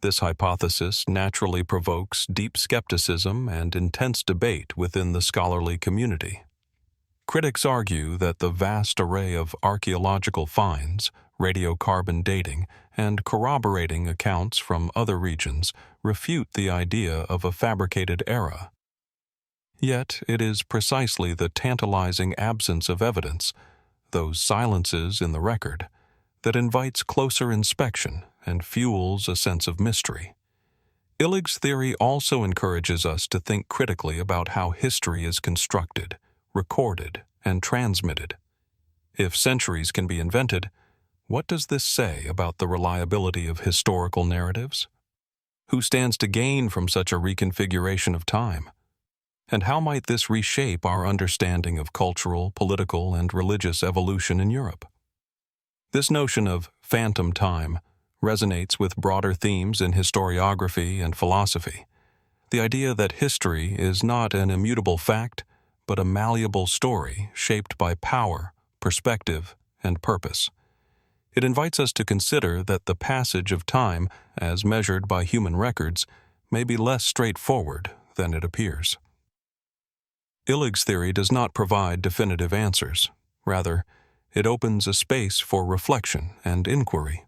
This hypothesis naturally provokes deep skepticism and intense debate within the scholarly community. Critics argue that the vast array of archaeological finds, radiocarbon dating, and corroborating accounts from other regions refute the idea of a fabricated era. Yet it is precisely the tantalizing absence of evidence, those silences in the record, that invites closer inspection and fuels a sense of mystery. Illig's theory also encourages us to think critically about how history is constructed, recorded, and transmitted. If centuries can be invented, what does this say about the reliability of historical narratives? Who stands to gain from such a reconfiguration of time? And how might this reshape our understanding of cultural, political, and religious evolution in Europe? This notion of phantom time resonates with broader themes in historiography and philosophy. The idea that history is not an immutable fact, but a malleable story shaped by power, perspective, and purpose. It invites us to consider that the passage of time, as measured by human records, may be less straightforward than it appears. Illig's theory does not provide definitive answers. Rather, it opens a space for reflection and inquiry.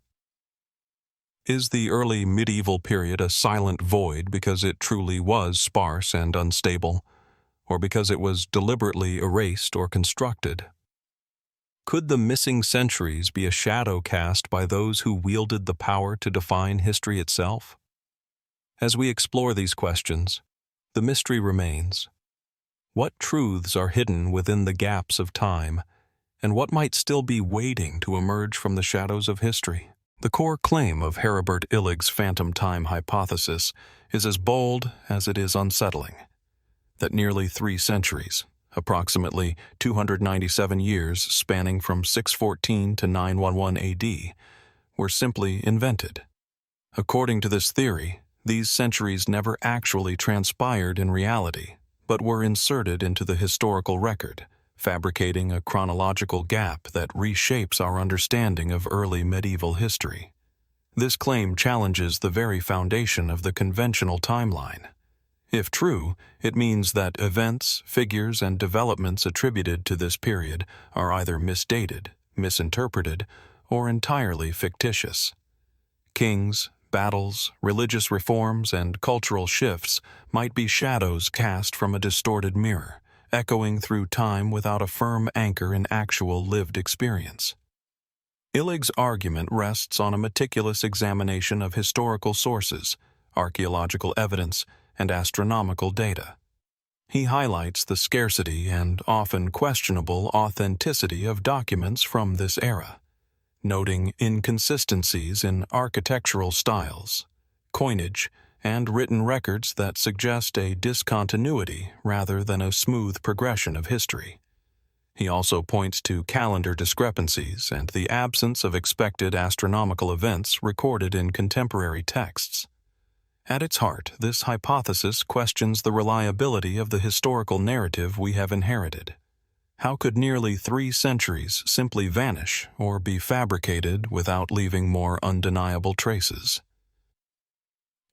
Is the early medieval period a silent void because it truly was sparse and unstable, or because it was deliberately erased or constructed? Could the missing centuries be a shadow cast by those who wielded the power to define history itself? As we explore these questions, the mystery remains. What truths are hidden within the gaps of time, and what might still be waiting to emerge from the shadows of history? The core claim of Heribert Illig's phantom time hypothesis is as bold as it is unsettling: that nearly 3 centuries, approximately 297 years spanning from 614 to 911 AD, were simply invented. According to this theory, these centuries never actually transpired in reality, but were inserted into the historical record, fabricating a chronological gap that reshapes our understanding of early medieval history. This claim challenges the very foundation of the conventional timeline. If true, it means that events, figures, and developments attributed to this period are either misdated, misinterpreted, or entirely fictitious. Kings, battles, religious reforms, and cultural shifts might be shadows cast from a distorted mirror, echoing through time without a firm anchor in actual lived experience. Illig's argument rests on a meticulous examination of historical sources, archaeological evidence, and astronomical data. He highlights the scarcity and often questionable authenticity of documents from this era, noting inconsistencies in architectural styles, coinage, and written records that suggest a discontinuity rather than a smooth progression of history. He also points to calendar discrepancies and the absence of expected astronomical events recorded in contemporary texts. At its heart, this hypothesis questions the reliability of the historical narrative we have inherited. How could nearly 3 centuries simply vanish or be fabricated without leaving more undeniable traces?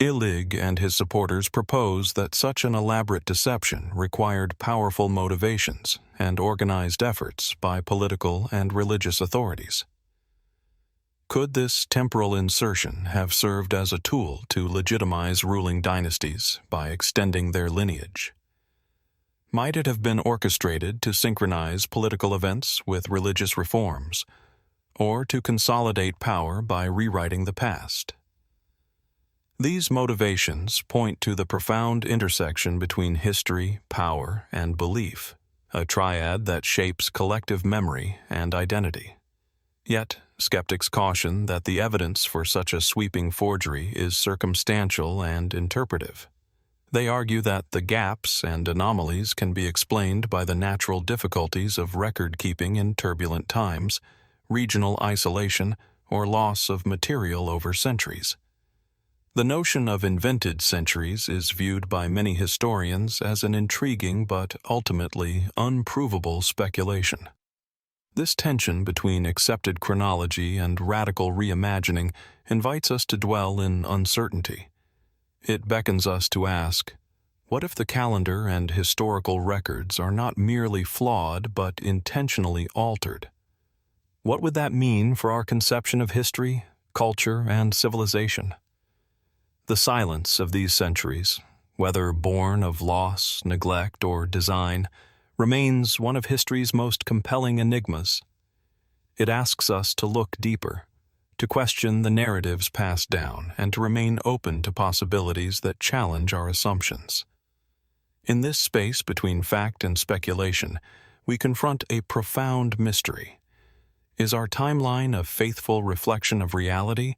Illig and his supporters propose that such an elaborate deception required powerful motivations and organized efforts by political and religious authorities. Could this temporal insertion have served as a tool to legitimize ruling dynasties by extending their lineage? Might it have been orchestrated to synchronize political events with religious reforms, or to consolidate power by rewriting the past? These motivations point to the profound intersection between history, power, and belief, a triad that shapes collective memory and identity. Yet, skeptics caution that the evidence for such a sweeping forgery is circumstantial and interpretive. They argue that the gaps and anomalies can be explained by the natural difficulties of record-keeping in turbulent times, regional isolation, or loss of material over centuries. The notion of invented centuries is viewed by many historians as an intriguing but ultimately unprovable speculation. This tension between accepted chronology and radical reimagining invites us to dwell in uncertainty. It beckons us to ask, What if the calendar and historical records are not merely flawed but intentionally altered? What would that mean for our conception of history, culture, and civilization? The silence of these centuries, whether born of loss, neglect, or design, remains one of history's most compelling enigmas. It asks us to look deeper, to question the narratives passed down, and to remain open to possibilities that challenge our assumptions. In this space between fact and speculation, we confront a profound mystery. Is our timeline a faithful reflection of reality,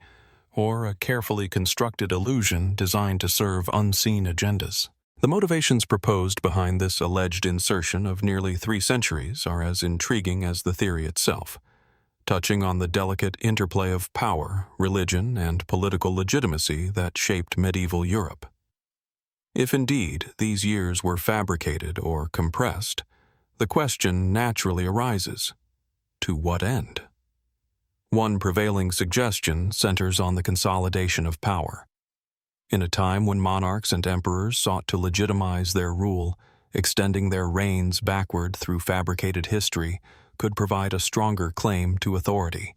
or a carefully constructed illusion designed to serve unseen agendas? The motivations proposed behind this alleged insertion of nearly 3 centuries are as intriguing as the theory itself, touching on the delicate interplay of power, religion, and political legitimacy that shaped medieval Europe. If indeed these years were fabricated or compressed, the question naturally arises: to what end? One prevailing suggestion centers on the consolidation of power. In a time when monarchs and emperors sought to legitimize their rule, extending their reigns backward through fabricated history could provide a stronger claim to authority.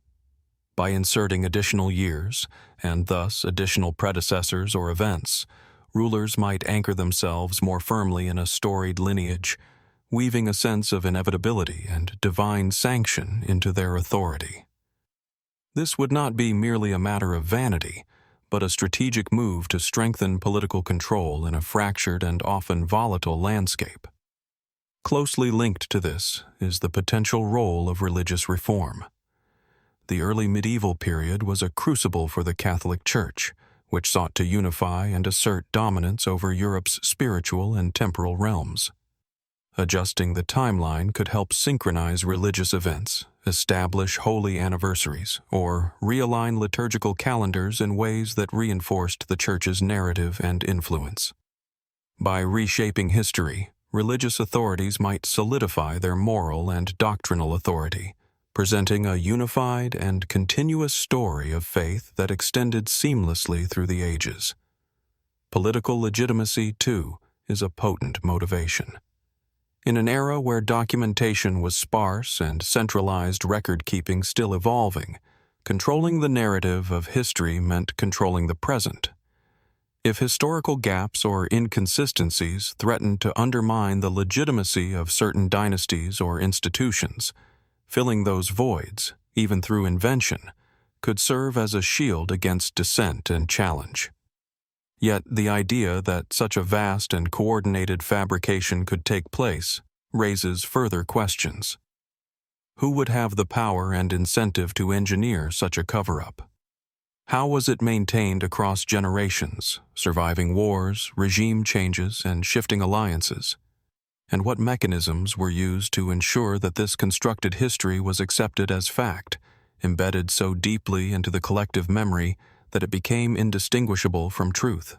By inserting additional years, and thus additional predecessors or events, rulers might anchor themselves more firmly in a storied lineage, weaving a sense of inevitability and divine sanction into their authority. This would not be merely a matter of vanity, but a strategic move to strengthen political control in a fractured and often volatile landscape. Closely linked to this is the potential role of religious reform. The early medieval period was a crucible for the Catholic Church, which sought to unify and assert dominance over Europe's spiritual and temporal realms. Adjusting the timeline could help synchronize religious events, establish holy anniversaries, or realign liturgical calendars in ways that reinforced the Church's narrative and influence. By reshaping history, religious authorities might solidify their moral and doctrinal authority, presenting a unified and continuous story of faith that extended seamlessly through the ages. Political legitimacy, too, is a potent motivation. In an era where documentation was sparse and centralized record-keeping still evolving, controlling the narrative of history meant controlling the present. If historical gaps or inconsistencies threatened to undermine the legitimacy of certain dynasties or institutions, filling those voids, even through invention, could serve as a shield against dissent and challenge. Yet the idea that such a vast and coordinated fabrication could take place raises further questions. Who would have the power and incentive to engineer such a cover-up? How was it maintained across generations, surviving wars, regime changes, and shifting alliances? And what mechanisms were used to ensure that this constructed history was accepted as fact, embedded so deeply into the collective memory that it became indistinguishable from truth?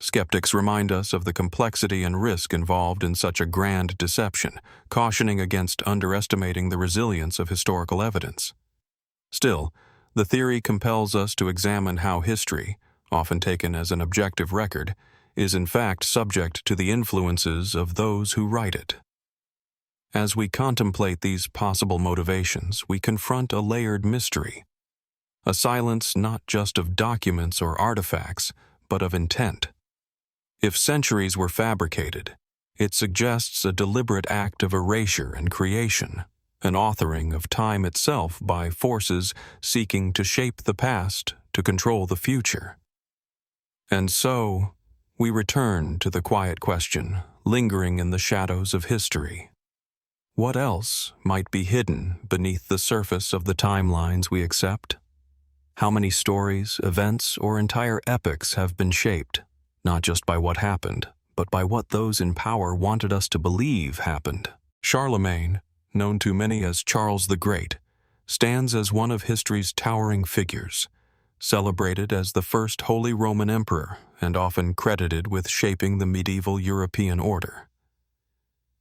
Skeptics remind us of the complexity and risk involved in such a grand deception, cautioning against underestimating the resilience of historical evidence. Still, the theory compels us to examine how history, often taken as an objective record, is in fact subject to the influences of those who write it. As we contemplate these possible motivations, we confront a layered mystery, a silence not just of documents or artifacts, but of intent. If centuries were fabricated, it suggests a deliberate act of erasure and creation, an authoring of time itself by forces seeking to shape the past to control the future. And so, we return to the quiet question, lingering in the shadows of history. What else might be hidden beneath the surface of the timelines we accept? How many stories, events, or entire epics have been shaped, not just by what happened, but by what those in power wanted us to believe happened? Charlemagne, known to many as Charles the Great, stands as one of history's towering figures, celebrated as the first Holy Roman Emperor and often credited with shaping the medieval European order.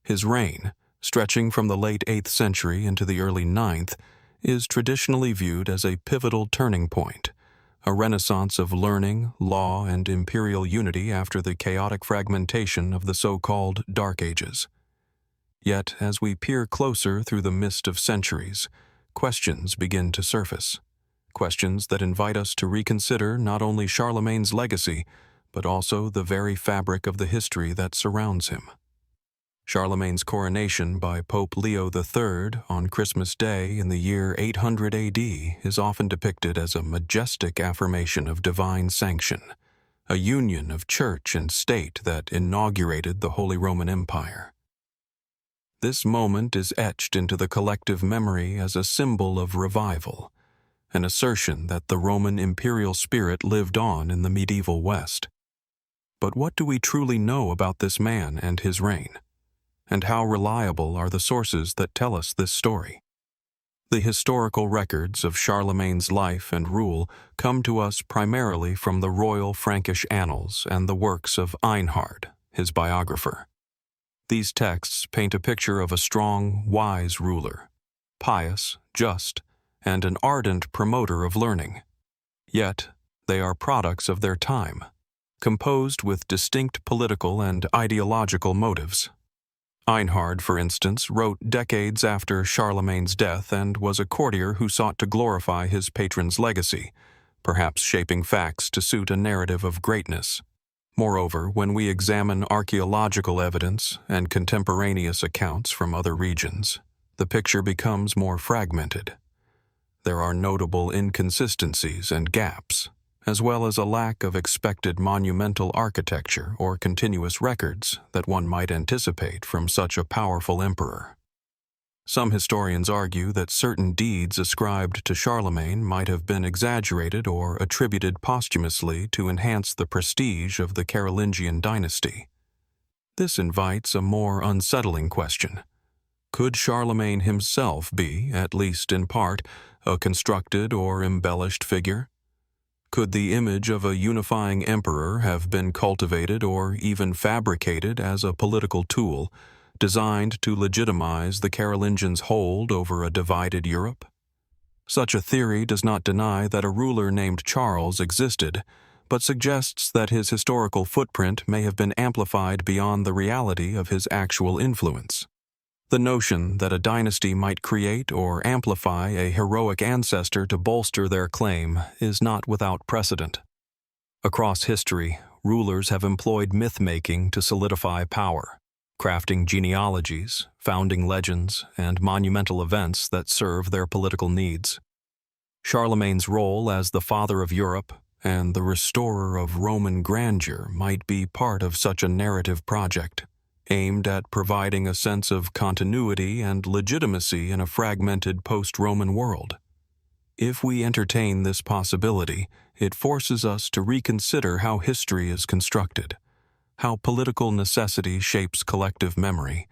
His reign, stretching from the late 8th century into the early 9th, is traditionally viewed as a pivotal turning point, a renaissance of learning, law, and imperial unity after the chaotic fragmentation of the so-called Dark Ages. Yet, as we peer closer through the mist of centuries, questions begin to surface. Questions that invite us to reconsider not only Charlemagne's legacy, but also the very fabric of the history that surrounds him. Charlemagne's coronation by Pope Leo III on Christmas Day in the year 800 AD is often depicted as a majestic affirmation of divine sanction, a union of church and state that inaugurated the Holy Roman Empire. This moment is etched into the collective memory as a symbol of revival, an assertion that the Roman imperial spirit lived on in the medieval West. But what do we truly know about this man and his reign? And how reliable are the sources that tell us this story? The historical records of Charlemagne's life and rule come to us primarily from the royal Frankish annals and the works of Einhard, his biographer. These texts paint a picture of a strong, wise ruler, pious, just, and an ardent promoter of learning. Yet, they are products of their time, composed with distinct political and ideological motives. Einhard, for instance, wrote decades after Charlemagne's death and was a courtier who sought to glorify his patron's legacy, perhaps shaping facts to suit a narrative of greatness. Moreover, when we examine archaeological evidence and contemporaneous accounts from other regions, the picture becomes more fragmented. There are notable inconsistencies and gaps, as well as a lack of expected monumental architecture or continuous records that one might anticipate from such a powerful emperor. Some historians argue that certain deeds ascribed to Charlemagne might have been exaggerated or attributed posthumously to enhance the prestige of the Carolingian dynasty. This invites a more unsettling question. Could Charlemagne himself be, at least in part, a constructed or embellished figure? Could the image of a unifying emperor have been cultivated or even fabricated as a political tool, designed to legitimize the Carolingians' hold over a divided Europe? Such a theory does not deny that a ruler named Charles existed, but suggests that his historical footprint may have been amplified beyond the reality of his actual influence. The notion that a dynasty might create or amplify a heroic ancestor to bolster their claim is not without precedent. Across history, rulers have employed myth-making to solidify power, crafting genealogies, founding legends, and monumental events that serve their political needs. Charlemagne's role as the father of Europe and the restorer of Roman grandeur might be part of such a narrative project, aimed at providing a sense of continuity and legitimacy in a fragmented post-Roman world. If we entertain this possibility, it forces us to reconsider how history is constructed, how political necessity shapes collective memory,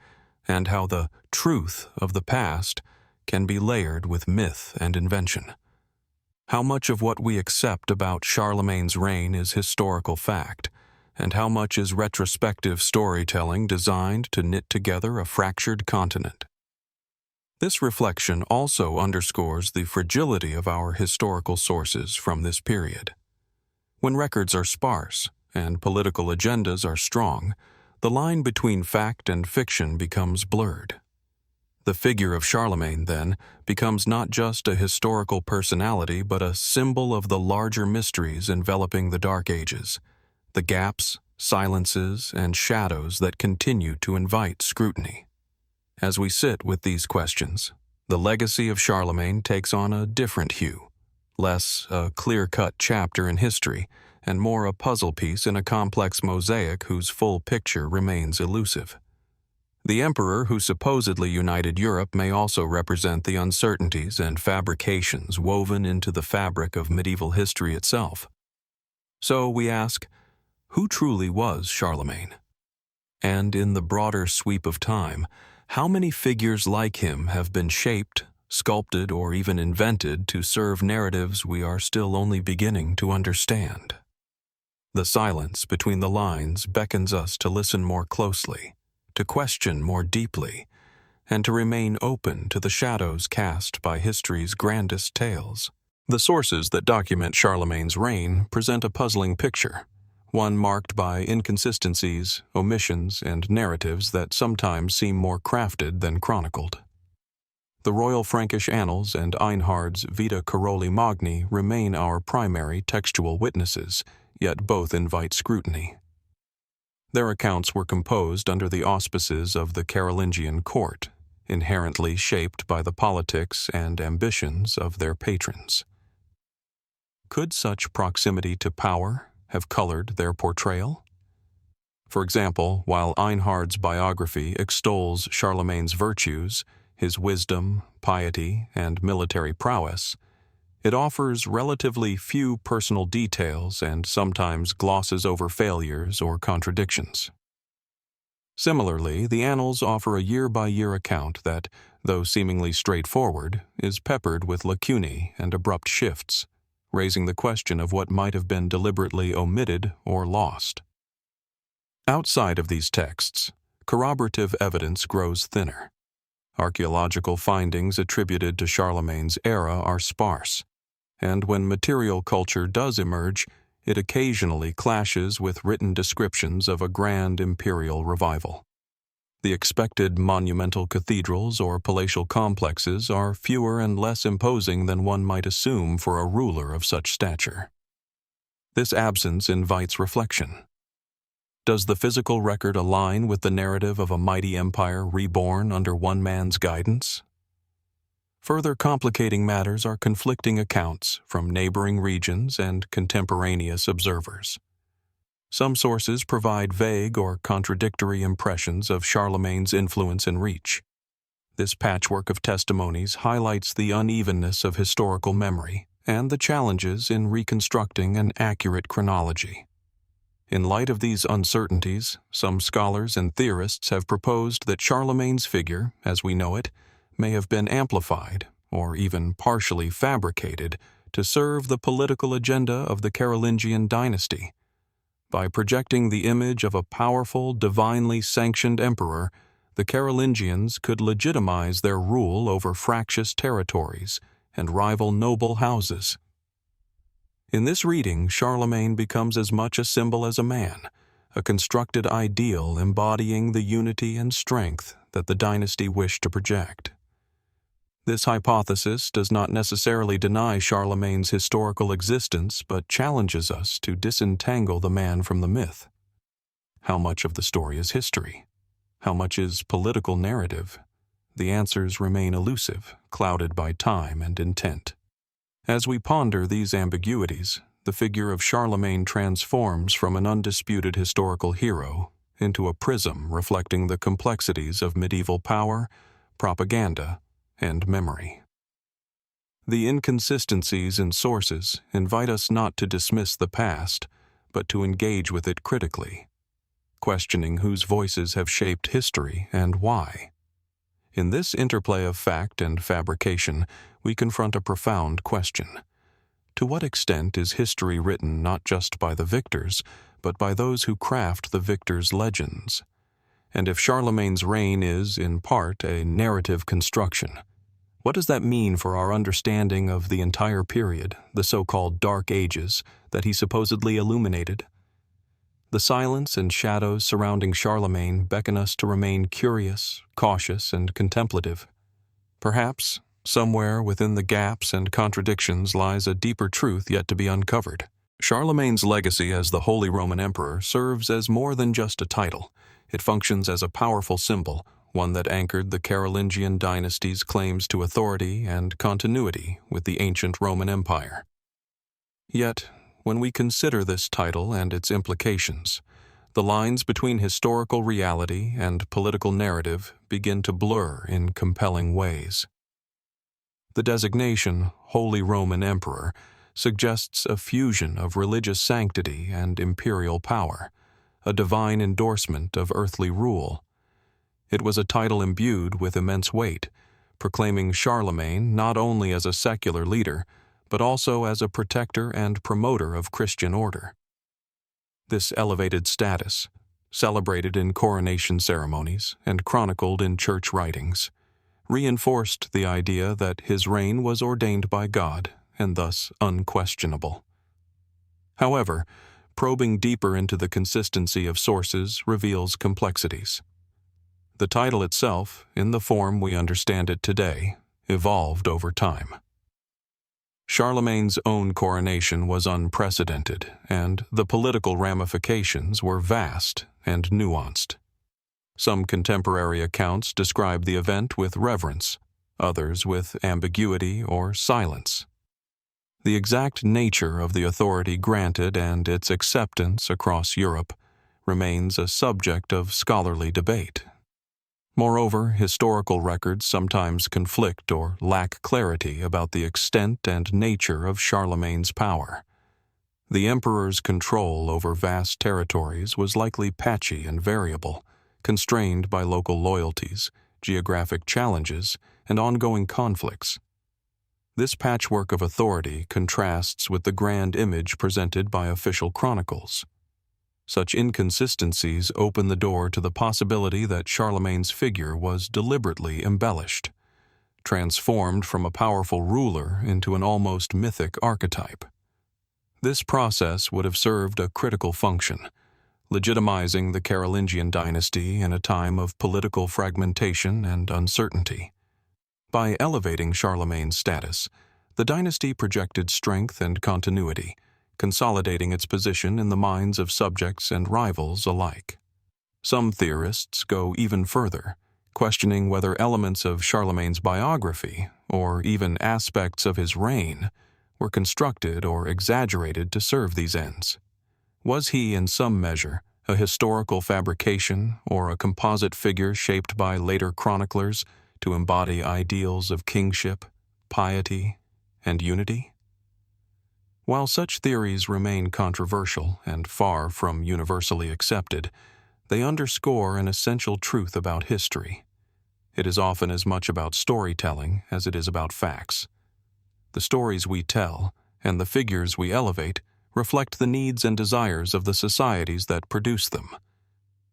and how the truth of the past can be layered with myth and invention. How much of what we accept about Charlemagne's reign is historical fact, and how much is retrospective storytelling designed to knit together a fractured continent? This reflection also underscores the fragility of our historical sources from this period. When records are sparse and political agendas are strong, the line between fact and fiction becomes blurred. The figure of Charlemagne, then, becomes not just a historical personality but a symbol of the larger mysteries enveloping the Dark Ages, the gaps, silences, and shadows that continue to invite scrutiny. As we sit with these questions, the legacy of Charlemagne takes on a different hue, less a clear-cut chapter in history and more a puzzle piece in a complex mosaic whose full picture remains elusive. The emperor who supposedly united Europe may also represent the uncertainties and fabrications woven into the fabric of medieval history itself. So we ask, who truly was Charlemagne? And in the broader sweep of time, how many figures like him have been shaped, sculpted, or even invented to serve narratives we are still only beginning to understand? The silence between the lines beckons us to listen more closely, to question more deeply, and to remain open to the shadows cast by history's grandest tales. The sources that document Charlemagne's reign present a puzzling picture, one marked by inconsistencies, omissions, and narratives that sometimes seem more crafted than chronicled. The Royal Frankish Annals and Einhard's Vita Caroli Magni remain our primary textual witnesses, yet both invite scrutiny. Their accounts were composed under the auspices of the Carolingian court, inherently shaped by the politics and ambitions of their patrons. Could such proximity to power have colored their portrayal? For example, while Einhard's biography extols Charlemagne's virtues, his wisdom, piety, and military prowess, it offers relatively few personal details and sometimes glosses over failures or contradictions. Similarly, the Annals offer a year-by-year account that, though seemingly straightforward, is peppered with lacunae and abrupt shifts, raising the question of what might have been deliberately omitted or lost. Outside of these texts, corroborative evidence grows thinner. Archaeological findings attributed to Charlemagne's era are sparse, and when material culture does emerge, it occasionally clashes with written descriptions of a grand imperial revival. The expected monumental cathedrals or palatial complexes are fewer and less imposing than one might assume for a ruler of such stature. This absence invites reflection. Does the physical record align with the narrative of a mighty empire reborn under one man's guidance? Further complicating matters are conflicting accounts from neighboring regions and contemporaneous observers. Some sources provide vague or contradictory impressions of Charlemagne's influence and reach. This patchwork of testimonies highlights the unevenness of historical memory and the challenges in reconstructing an accurate chronology. In light of these uncertainties, some scholars and theorists have proposed that Charlemagne's figure, as we know it, may have been amplified or even partially fabricated to serve the political agenda of the Carolingian dynasty. By projecting the image of a powerful, divinely sanctioned emperor, the Carolingians could legitimize their rule over fractious territories and rival noble houses. In this reading, Charlemagne becomes as much a symbol as a man, a constructed ideal embodying the unity and strength that the dynasty wished to project. This hypothesis does not necessarily deny Charlemagne's historical existence, but challenges us to disentangle the man from the myth. How much of the story is history? How much is political narrative? The answers remain elusive, clouded by time and intent. As we ponder these ambiguities, the figure of Charlemagne transforms from an undisputed historical hero into a prism reflecting the complexities of medieval power, propaganda, and memory. The inconsistencies in sources invite us not to dismiss the past, but to engage with it critically, questioning whose voices have shaped history and why. In this interplay of fact and fabrication, we confront a profound question. To what extent is history written not just by the victors, but by those who craft the victors' legends? And if Charlemagne's reign is, in part, a narrative construction, what does that mean for our understanding of the entire period, the so-called Dark Ages, that he supposedly illuminated? The silence and shadows surrounding Charlemagne beckon us to remain curious, cautious, and contemplative. Perhaps, somewhere within the gaps and contradictions lies a deeper truth yet to be uncovered. Charlemagne's legacy as the Holy Roman Emperor serves as more than just a title. It functions as a powerful symbol, one that anchored the Carolingian dynasty's claims to authority and continuity with the ancient Roman Empire. Yet, when we consider this title and its implications, the lines between historical reality and political narrative begin to blur in compelling ways. The designation Holy Roman Emperor suggests a fusion of religious sanctity and imperial power, a divine endorsement of earthly rule. It was a title imbued with immense weight, proclaiming Charlemagne not only as a secular leader, but also as a protector and promoter of Christian order. This elevated status, celebrated in coronation ceremonies and chronicled in church writings, reinforced the idea that his reign was ordained by God and thus unquestionable. However, probing deeper into the consistency of sources reveals complexities. The title itself, in the form we understand it today, evolved over time. Charlemagne's own coronation was unprecedented, and the political ramifications were vast and nuanced. Some contemporary accounts describe the event with reverence, others with ambiguity or silence. The exact nature of the authority granted and its acceptance across Europe remains a subject of scholarly debate. Moreover, historical records sometimes conflict or lack clarity about the extent and nature of Charlemagne's power. The emperor's control over vast territories was likely patchy and variable, constrained by local loyalties, geographic challenges, and ongoing conflicts. This patchwork of authority contrasts with the grand image presented by official chronicles. Such inconsistencies open the door to the possibility that Charlemagne's figure was deliberately embellished, transformed from a powerful ruler into an almost mythic archetype. This process would have served a critical function, legitimizing the Carolingian dynasty in a time of political fragmentation and uncertainty. By elevating Charlemagne's status, the dynasty projected strength and continuity, consolidating its position in the minds of subjects and rivals alike. Some theorists go even further, questioning whether elements of Charlemagne's biography, or even aspects of his reign, were constructed or exaggerated to serve these ends. Was he, in some measure, a historical fabrication or a composite figure shaped by later chroniclers to embody ideals of kingship, piety, and unity? While such theories remain controversial and far from universally accepted, they underscore an essential truth about history. It is often as much about storytelling as it is about facts. The stories we tell and the figures we elevate reflect the needs and desires of the societies that produce them.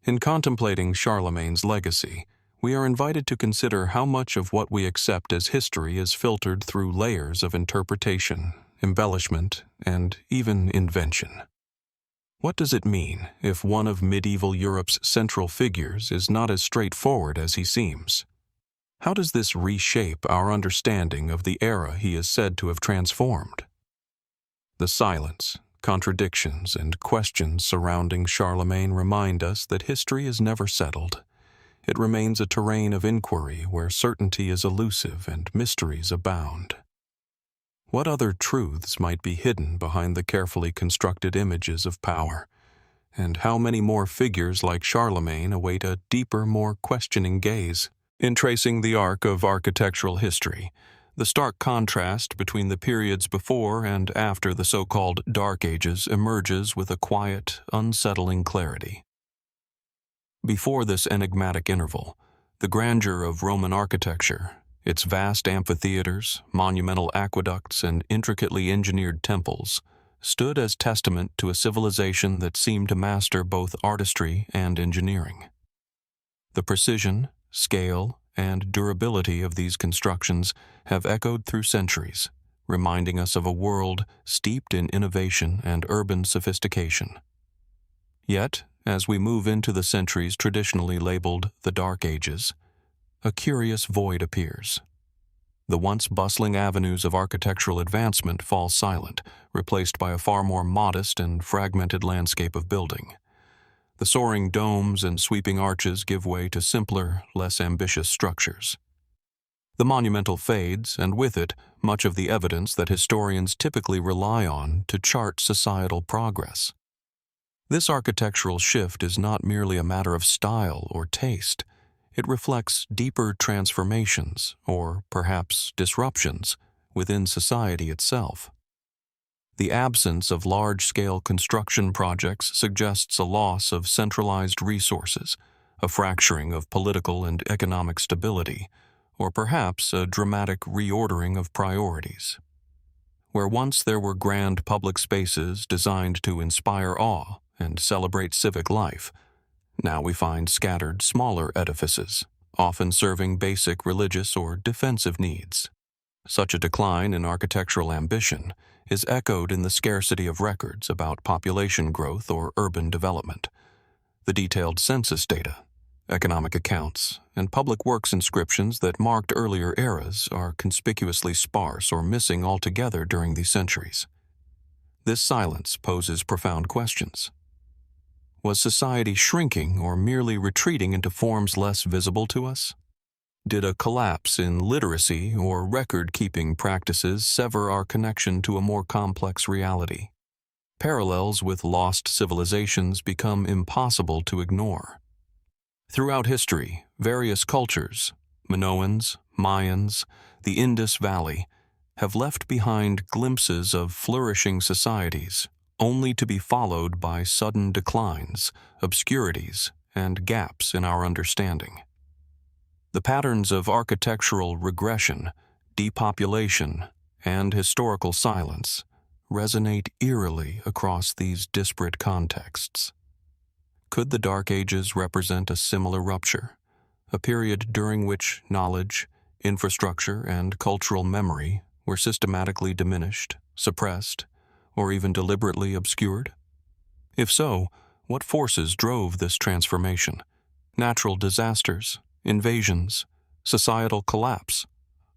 In contemplating Charlemagne's legacy, we are invited to consider how much of what we accept as history is filtered through layers of interpretation, embellishment, and even invention. What does it mean if one of medieval Europe's central figures is not as straightforward as he seems? How does this reshape our understanding of the era he is said to have transformed? The silence, contradictions, and questions surrounding Charlemagne remind us that history is never settled. It remains a terrain of inquiry where certainty is elusive and mysteries abound. What other truths might be hidden behind the carefully constructed images of power? And how many more figures like Charlemagne await a deeper, more questioning gaze? In tracing the arc of architectural history, the stark contrast between the periods before and after the so-called Dark Ages emerges with a quiet, unsettling clarity. Before this enigmatic interval, the grandeur of Roman architecture, its vast amphitheaters, monumental aqueducts, and intricately engineered temples, stood as testament to a civilization that seemed to master both artistry and engineering. The precision, scale, and durability of these constructions have echoed through centuries, reminding us of a world steeped in innovation and urban sophistication. Yet, as we move into the centuries traditionally labeled the Dark Ages, a curious void appears. The once bustling avenues of architectural advancement fall silent, replaced by a far more modest and fragmented landscape of building. The soaring domes and sweeping arches give way to simpler, less ambitious structures. The monumental fades, and with it, much of the evidence that historians typically rely on to chart societal progress. This architectural shift is not merely a matter of style or taste. It reflects deeper transformations, or perhaps disruptions, within society itself. The absence of large-scale construction projects suggests a loss of centralized resources, a fracturing of political and economic stability, or perhaps a dramatic reordering of priorities. Where once there were grand public spaces designed to inspire awe and celebrate civic life, now we find scattered smaller edifices, often serving basic religious or defensive needs. Such a decline in architectural ambition is echoed in the scarcity of records about population growth or urban development. The detailed census data, economic accounts, and public works inscriptions that marked earlier eras are conspicuously sparse or missing altogether during these centuries. This silence poses profound questions. Was society shrinking or merely retreating into forms less visible to us? Did a collapse in literacy or record-keeping practices sever our connection to a more complex reality? Parallels with lost civilizations become impossible to ignore. Throughout history, various cultures, Minoans, Mayans, the Indus Valley, have left behind glimpses of flourishing societies, only to be followed by sudden declines, obscurities, and gaps in our understanding. The patterns of architectural regression, depopulation, and historical silence resonate eerily across these disparate contexts. Could the Dark Ages represent a similar rupture, a period during which knowledge, infrastructure, and cultural memory were systematically diminished, suppressed, or even deliberately obscured? If so, what forces drove this transformation? Natural disasters, invasions, societal collapse,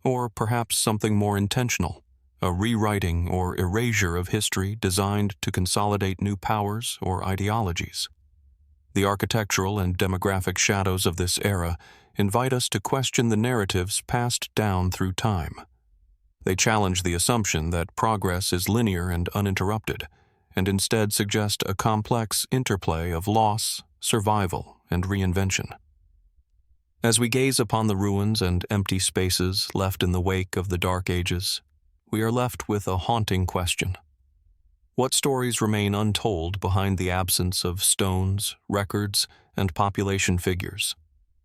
or perhaps something more intentional, a rewriting or erasure of history designed to consolidate new powers or ideologies? The architectural and demographic shadows of this era invite us to question the narratives passed down through time. They challenge the assumption that progress is linear and uninterrupted, and instead suggest a complex interplay of loss, survival, and reinvention. As we gaze upon the ruins and empty spaces left in the wake of the Dark Ages, we are left with a haunting question. What stories remain untold behind the absence of stones, records, and population figures?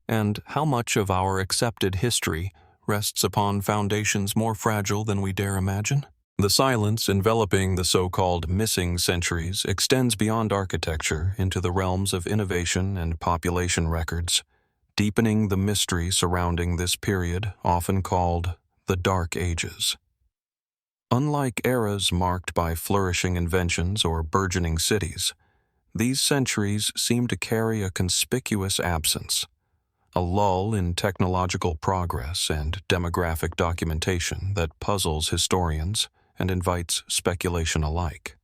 And how much of our accepted history rests upon foundations more fragile than we dare imagine? The silence enveloping the so-called missing centuries extends beyond architecture into the realms of innovation and population records, deepening the mystery surrounding this period often called the Dark Ages. Unlike eras marked by flourishing inventions or burgeoning cities, these centuries seem to carry a conspicuous absence, a lull in technological progress and demographic documentation that puzzles historians and invites speculation alike.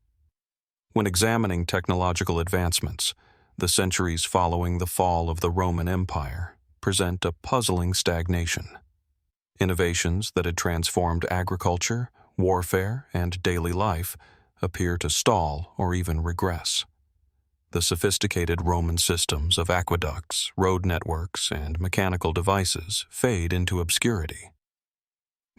When examining technological advancements, the centuries following the fall of the Roman Empire present a puzzling stagnation. Innovations that had transformed agriculture, warfare, and daily life appear to stall or even regress. The sophisticated Roman systems of aqueducts, road networks, and mechanical devices fade into obscurity.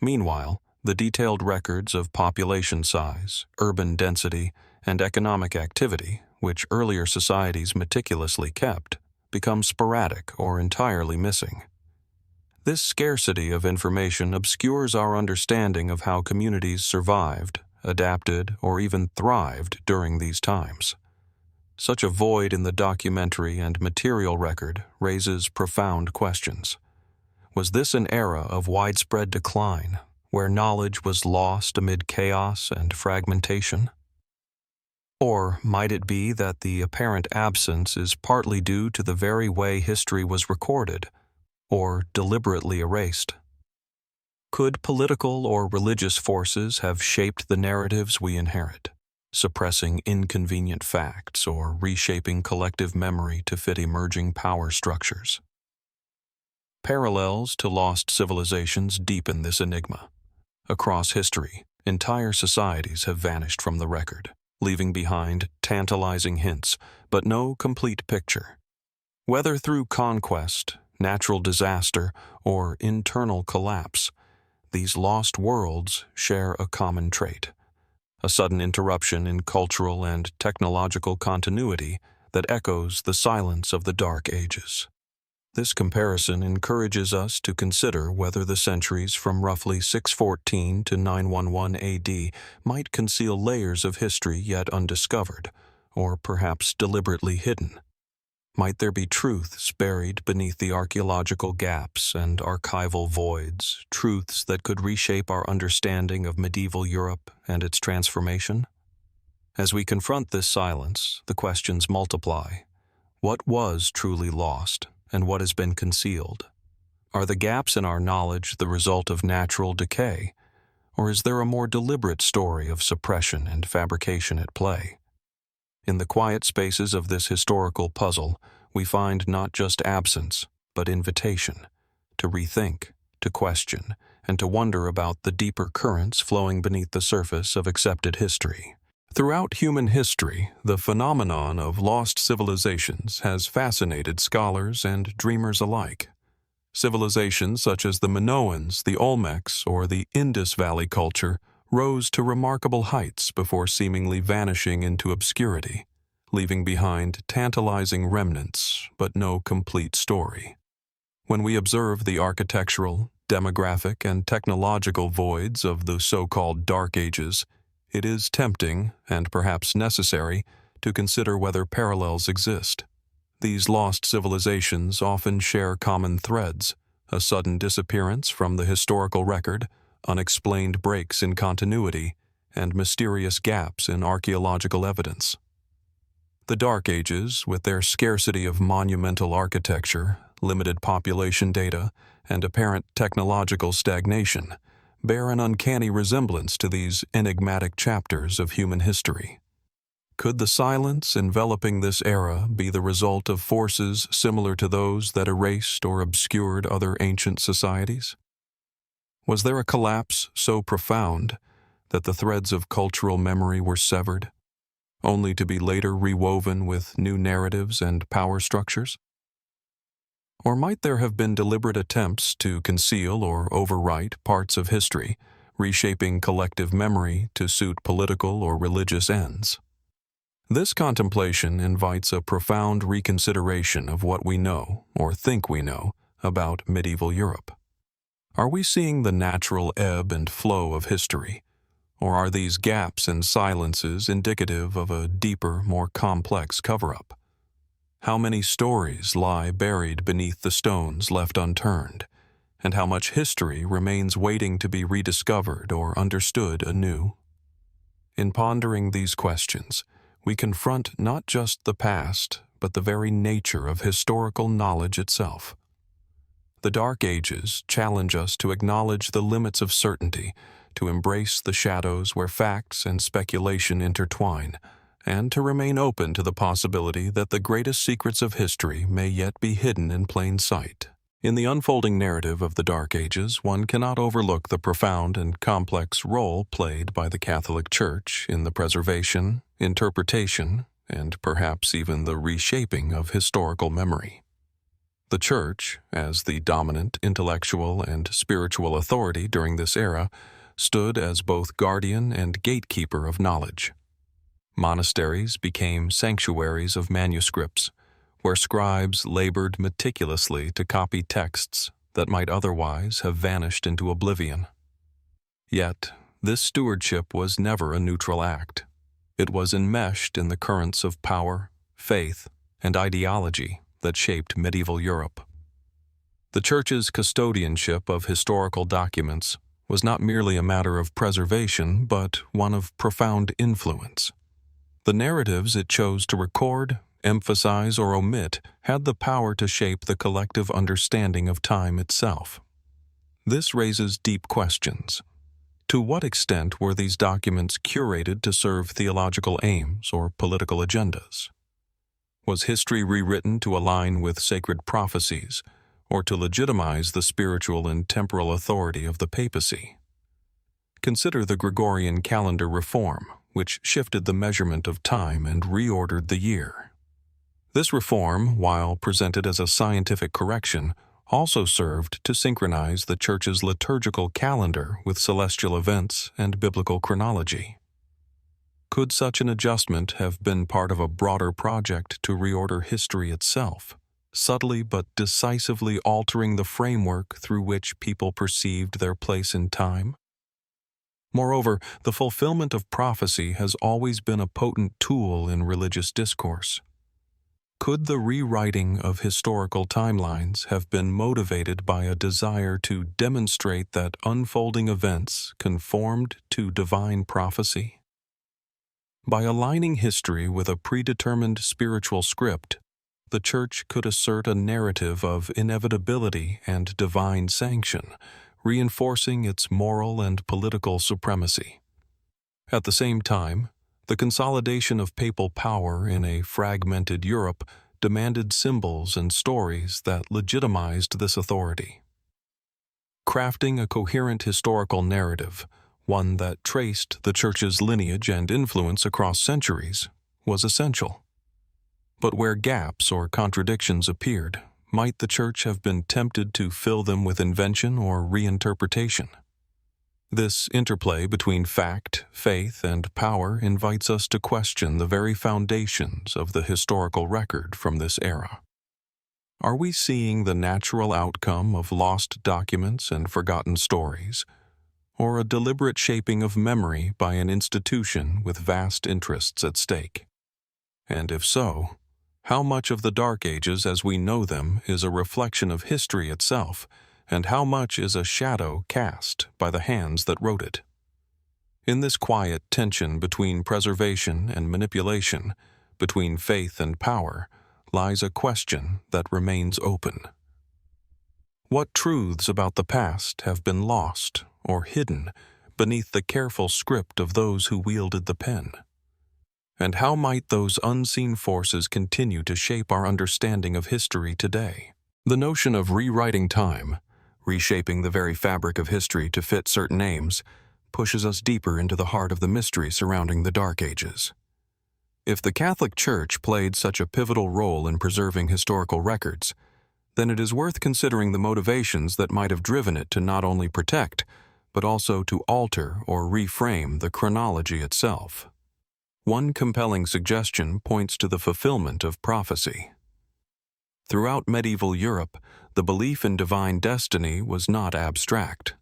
Meanwhile, the detailed records of population size, urban density, and economic activity, which earlier societies meticulously kept, become sporadic or entirely missing. This scarcity of information obscures our understanding of how communities survived, adapted, or even thrived during these times. Such a void in the documentary and material record raises profound questions. Was this an era of widespread decline, where knowledge was lost amid chaos and fragmentation? Or might it be that the apparent absence is partly due to the very way history was recorded, or deliberately erased? Could political or religious forces have shaped the narratives we inherit, suppressing inconvenient facts or reshaping collective memory to fit emerging power structures? Parallels to lost civilizations deepen this enigma. Across history, entire societies have vanished from the record, leaving behind tantalizing hints, but no complete picture. Whether through conquest, natural disaster, or internal collapse, these lost worlds share a common trait: a sudden interruption in cultural and technological continuity that echoes the silence of the Dark Ages. This comparison encourages us to consider whether the centuries from roughly 614 to 911 AD might conceal layers of history yet undiscovered, or perhaps deliberately hidden. Might there be truths buried beneath the archaeological gaps and archival voids, truths that could reshape our understanding of medieval Europe and its transformation? As we confront this silence, the questions multiply. What was truly lost, and what has been concealed? Are the gaps in our knowledge the result of natural decay, or is there a more deliberate story of suppression and fabrication at play? In the quiet spaces of this historical puzzle, we find not just absence, but invitation to rethink, to question, and to wonder about the deeper currents flowing beneath the surface of accepted history. Throughout human history, the phenomenon of lost civilizations has fascinated scholars and dreamers alike. Civilizations such as the Minoans, the Olmecs, or the Indus Valley culture rose to remarkable heights before seemingly vanishing into obscurity, leaving behind tantalizing remnants but no complete story. When we observe the architectural, demographic, and technological voids of the so-called Dark Ages, it is tempting, and perhaps necessary, to consider whether parallels exist. These lost civilizations often share common threads: a sudden disappearance from the historical record, unexplained breaks in continuity, and mysterious gaps in archaeological evidence. The Dark Ages, with their scarcity of monumental architecture, limited population data, and apparent technological stagnation, bear an uncanny resemblance to these enigmatic chapters of human history. Could the silence enveloping this era be the result of forces similar to those that erased or obscured other ancient societies? Was there a collapse so profound that the threads of cultural memory were severed, only to be later rewoven with new narratives and power structures? Or might there have been deliberate attempts to conceal or overwrite parts of history, reshaping collective memory to suit political or religious ends? This contemplation invites a profound reconsideration of what we know, or think we know, about medieval Europe. Are we seeing the natural ebb and flow of history, or are these gaps and silences indicative of a deeper, more complex cover-up? How many stories lie buried beneath the stones left unturned, and how much history remains waiting to be rediscovered or understood anew? In pondering these questions, we confront not just the past, but the very nature of historical knowledge itself. The Dark Ages challenge us to acknowledge the limits of certainty, to embrace the shadows where facts and speculation intertwine, and to remain open to the possibility that the greatest secrets of history may yet be hidden in plain sight. In the unfolding narrative of the Dark Ages, one cannot overlook the profound and complex role played by the Catholic Church in the preservation, interpretation, and perhaps even the reshaping of historical memory. The Church, as the dominant intellectual and spiritual authority during this era, stood as both guardian and gatekeeper of knowledge. Monasteries became sanctuaries of manuscripts, where scribes labored meticulously to copy texts that might otherwise have vanished into oblivion. Yet, this stewardship was never a neutral act. It was enmeshed in the currents of power, faith, and ideology that shaped medieval Europe. The Church's custodianship of historical documents was not merely a matter of preservation, but one of profound influence. The narratives it chose to record, emphasize, or omit had the power to shape the collective understanding of time itself. This raises deep questions. To what extent were these documents curated to serve theological aims or political agendas? Was history rewritten to align with sacred prophecies, or to legitimize the spiritual and temporal authority of the papacy? Consider the Gregorian calendar reform, which shifted the measurement of time and reordered the year. This reform, while presented as a scientific correction, also served to synchronize the Church's liturgical calendar with celestial events and biblical chronology. Could such an adjustment have been part of a broader project to reorder history itself, subtly but decisively altering the framework through which people perceived their place in time? Moreover, the fulfillment of prophecy has always been a potent tool in religious discourse. Could the rewriting of historical timelines have been motivated by a desire to demonstrate that unfolding events conformed to divine prophecy? By aligning history with a predetermined spiritual script, the Church could assert a narrative of inevitability and divine sanction, reinforcing its moral and political supremacy. At the same time, the consolidation of papal power in a fragmented Europe demanded symbols and stories that legitimized this authority. Crafting a coherent historical narrative, one that traced the Church's lineage and influence across centuries, was essential. But where gaps or contradictions appeared, might the Church have been tempted to fill them with invention or reinterpretation? This interplay between fact, faith, and power invites us to question the very foundations of the historical record from this era. Are we seeing the natural outcome of lost documents and forgotten stories, or a deliberate shaping of memory by an institution with vast interests at stake? And if so, how much of the Dark Ages as we know them is a reflection of history itself, and how much is a shadow cast by the hands that wrote it? In this quiet tension between preservation and manipulation, between faith and power, lies a question that remains open. What truths about the past have been lost or hidden beneath the careful script of those who wielded the pen? And how might those unseen forces continue to shape our understanding of history today? The notion of rewriting time, reshaping the very fabric of history to fit certain aims, pushes us deeper into the heart of the mystery surrounding the Dark Ages. If the Catholic Church played such a pivotal role in preserving historical records, then it is worth considering the motivations that might have driven it to not only protect, but also to alter or reframe the chronology itself. One compelling suggestion points to the fulfillment of prophecy. Throughout medieval Europe, the belief in divine destiny was not abstract.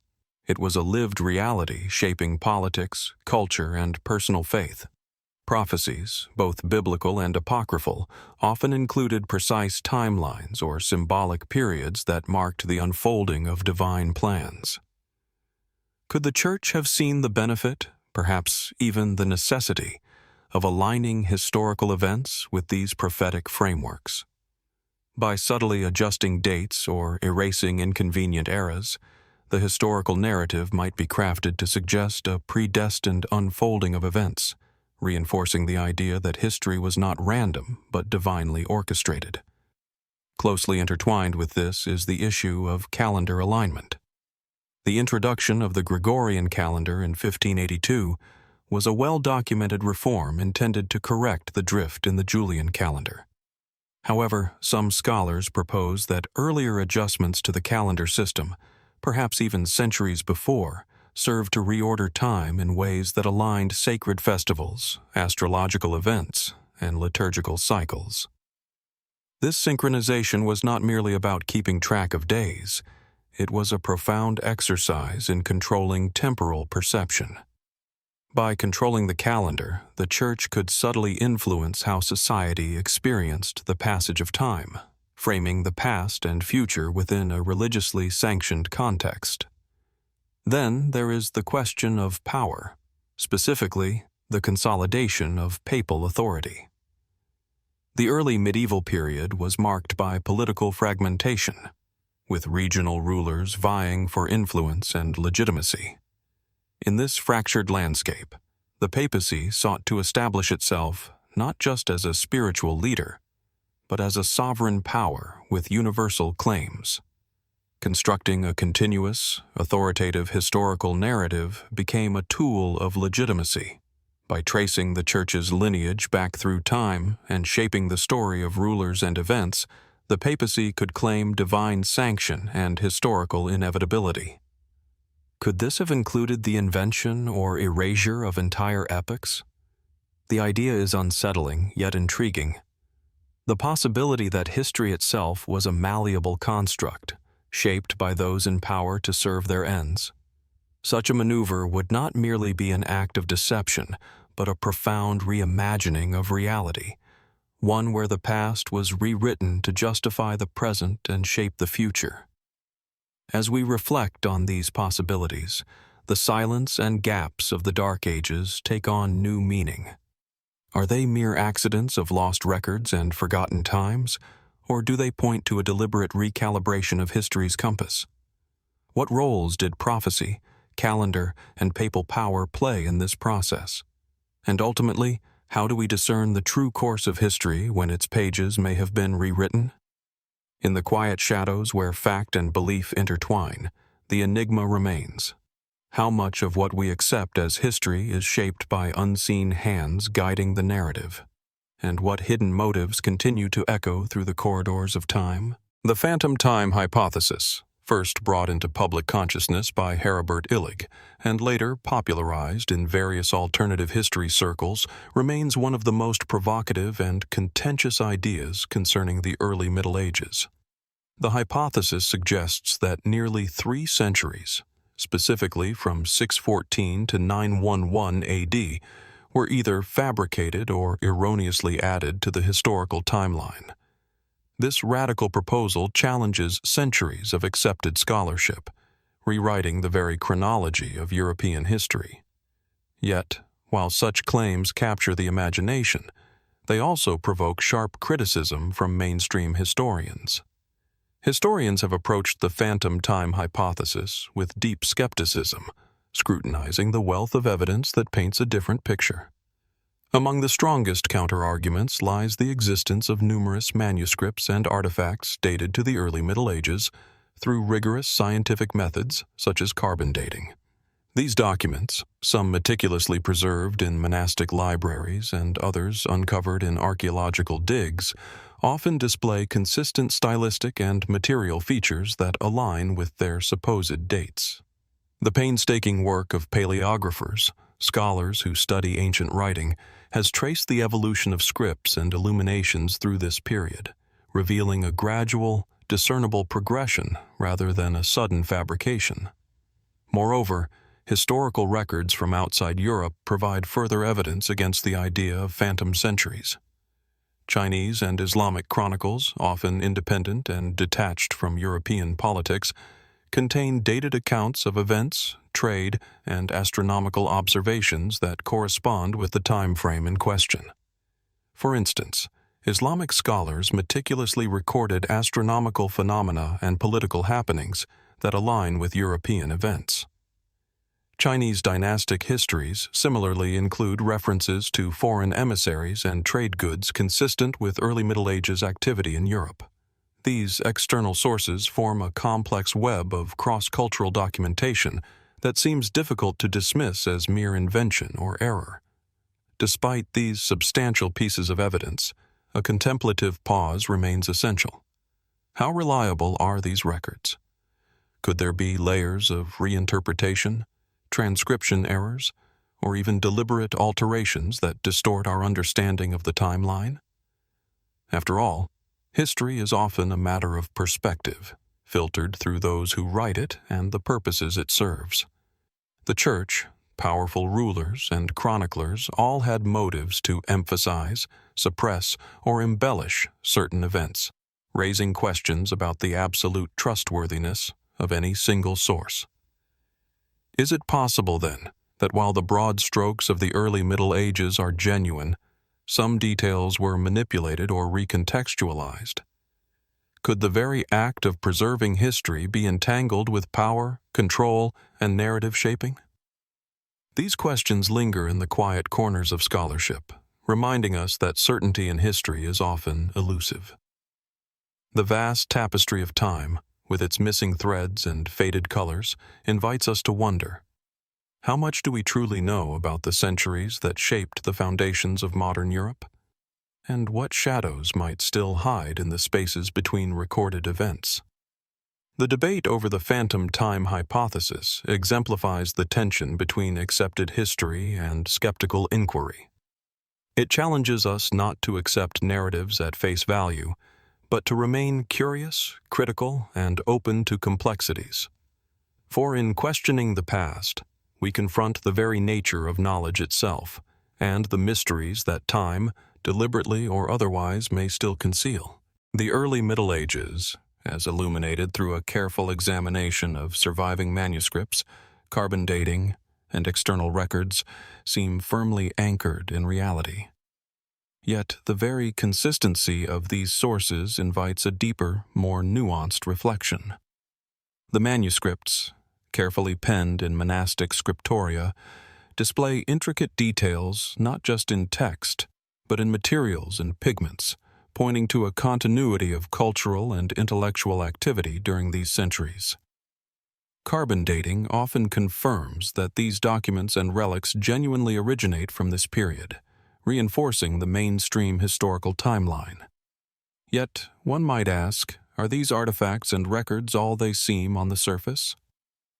It was a lived reality shaping politics, culture, and personal faith. Prophecies, both biblical and apocryphal, often included precise timelines or symbolic periods that marked the unfolding of divine plans. Could the Church have seen the benefit, perhaps even the necessity, of aligning historical events with these prophetic frameworks? By subtly adjusting dates or erasing inconvenient eras, the historical narrative might be crafted to suggest a predestined unfolding of events, reinforcing the idea that history was not random but divinely orchestrated. Closely intertwined with this is the issue of calendar alignment. The introduction of the Gregorian calendar in 1582 was a well-documented reform intended to correct the drift in the Julian calendar. However, some scholars propose that earlier adjustments to the calendar system, perhaps even centuries before, served to reorder time in ways that aligned sacred festivals, astrological events, and liturgical cycles. This synchronization was not merely about keeping track of days. It was a profound exercise in controlling temporal perception. By controlling the calendar, the Church could subtly influence how society experienced the passage of time, framing the past and future within a religiously sanctioned context. Then there is the question of power, specifically the consolidation of papal authority. The early medieval period was marked by political fragmentation, with regional rulers vying for influence and legitimacy. In this fractured landscape, the papacy sought to establish itself not just as a spiritual leader, but as a sovereign power with universal claims. Constructing a continuous, authoritative historical narrative became a tool of legitimacy. By tracing the Church's lineage back through time and shaping the story of rulers and events, the papacy could claim divine sanction and historical inevitability. Could this have included the invention or erasure of entire epochs? The idea is unsettling, yet intriguing. The possibility that history itself was a malleable construct, shaped by those in power to serve their ends. Such a maneuver would not merely be an act of deception, but a profound reimagining of reality, one where the past was rewritten to justify the present and shape the future. As we reflect on these possibilities, the silence and gaps of the Dark Ages take on new meaning. Are they mere accidents of lost records and forgotten times, or do they point to a deliberate recalibration of history's compass? What roles did prophecy, calendar, and papal power play in this process? And ultimately, how do we discern the true course of history when its pages may have been rewritten? In the quiet shadows where fact and belief intertwine, the enigma remains. How much of what we accept as history is shaped by unseen hands guiding the narrative? And what hidden motives continue to echo through the corridors of time? The phantom time hypothesis, first brought into public consciousness by Heribert Illig and later popularized in various alternative history circles, remains one of the most provocative and contentious ideas concerning the early Middle Ages. The hypothesis suggests that nearly 3 centuries, specifically from 614 to 911 AD, were either fabricated or erroneously added to the historical timeline. This radical proposal challenges centuries of accepted scholarship, rewriting the very chronology of European history. Yet, while such claims capture the imagination, they also provoke sharp criticism from mainstream historians. Historians have approached the phantom time hypothesis with deep skepticism, scrutinizing the wealth of evidence that paints a different picture. Among the strongest counter-arguments lies the existence of numerous manuscripts and artifacts dated to the early Middle Ages through rigorous scientific methods such as carbon dating. These documents, some meticulously preserved in monastic libraries and others uncovered in archaeological digs, often display consistent stylistic and material features that align with their supposed dates. The painstaking work of paleographers, scholars who study ancient writing, has traced the evolution of scripts and illuminations through this period, revealing a gradual, discernible progression rather than a sudden fabrication. Moreover, historical records from outside Europe provide further evidence against the idea of phantom centuries. Chinese and Islamic chronicles, often independent and detached from European politics, contain dated accounts of events, trade, and astronomical observations that correspond with the time frame in question. For instance, Islamic scholars meticulously recorded astronomical phenomena and political happenings that align with European events. Chinese dynastic histories similarly include references to foreign emissaries and trade goods consistent with early Middle Ages activity in Europe. These external sources form a complex web of cross-cultural documentation that seems difficult to dismiss as mere invention or error. Despite these substantial pieces of evidence, a contemplative pause remains essential. How reliable are these records? Could there be layers of reinterpretation, transcription errors, or even deliberate alterations that distort our understanding of the timeline? After all, history is often a matter of perspective, filtered through those who write it and the purposes it serves. The Church, powerful rulers, and chroniclers all had motives to emphasize, suppress, or embellish certain events, raising questions about the absolute trustworthiness of any single source. Is it possible, then, that while the broad strokes of the early Middle Ages are genuine, some details were manipulated or recontextualized? Could the very act of preserving history be entangled with power, control, and narrative shaping? These questions linger in the quiet corners of scholarship, reminding us that certainty in history is often elusive. The vast tapestry of time, with its missing threads and faded colors, invites us to wonder, how much do we truly know about the centuries that shaped the foundations of modern Europe? And what shadows might still hide in the spaces between recorded events? The debate over the phantom time hypothesis exemplifies the tension between accepted history and skeptical inquiry. It challenges us not to accept narratives at face value, but to remain curious, critical, and open to complexities. For in questioning the past, we confront the very nature of knowledge itself, and the mysteries that time, deliberately or otherwise, may still conceal. The early Middle Ages, as illuminated through a careful examination of surviving manuscripts, carbon dating, and external records, seem firmly anchored in reality. Yet the very consistency of these sources invites a deeper, more nuanced reflection. The manuscripts, carefully penned in monastic scriptoria, display intricate details not just in text, but in materials and pigments, pointing to a continuity of cultural and intellectual activity during these centuries. Carbon dating often confirms that these documents and relics genuinely originate from this period, reinforcing the mainstream historical timeline. Yet, one might ask, are these artifacts and records all they seem on the surface?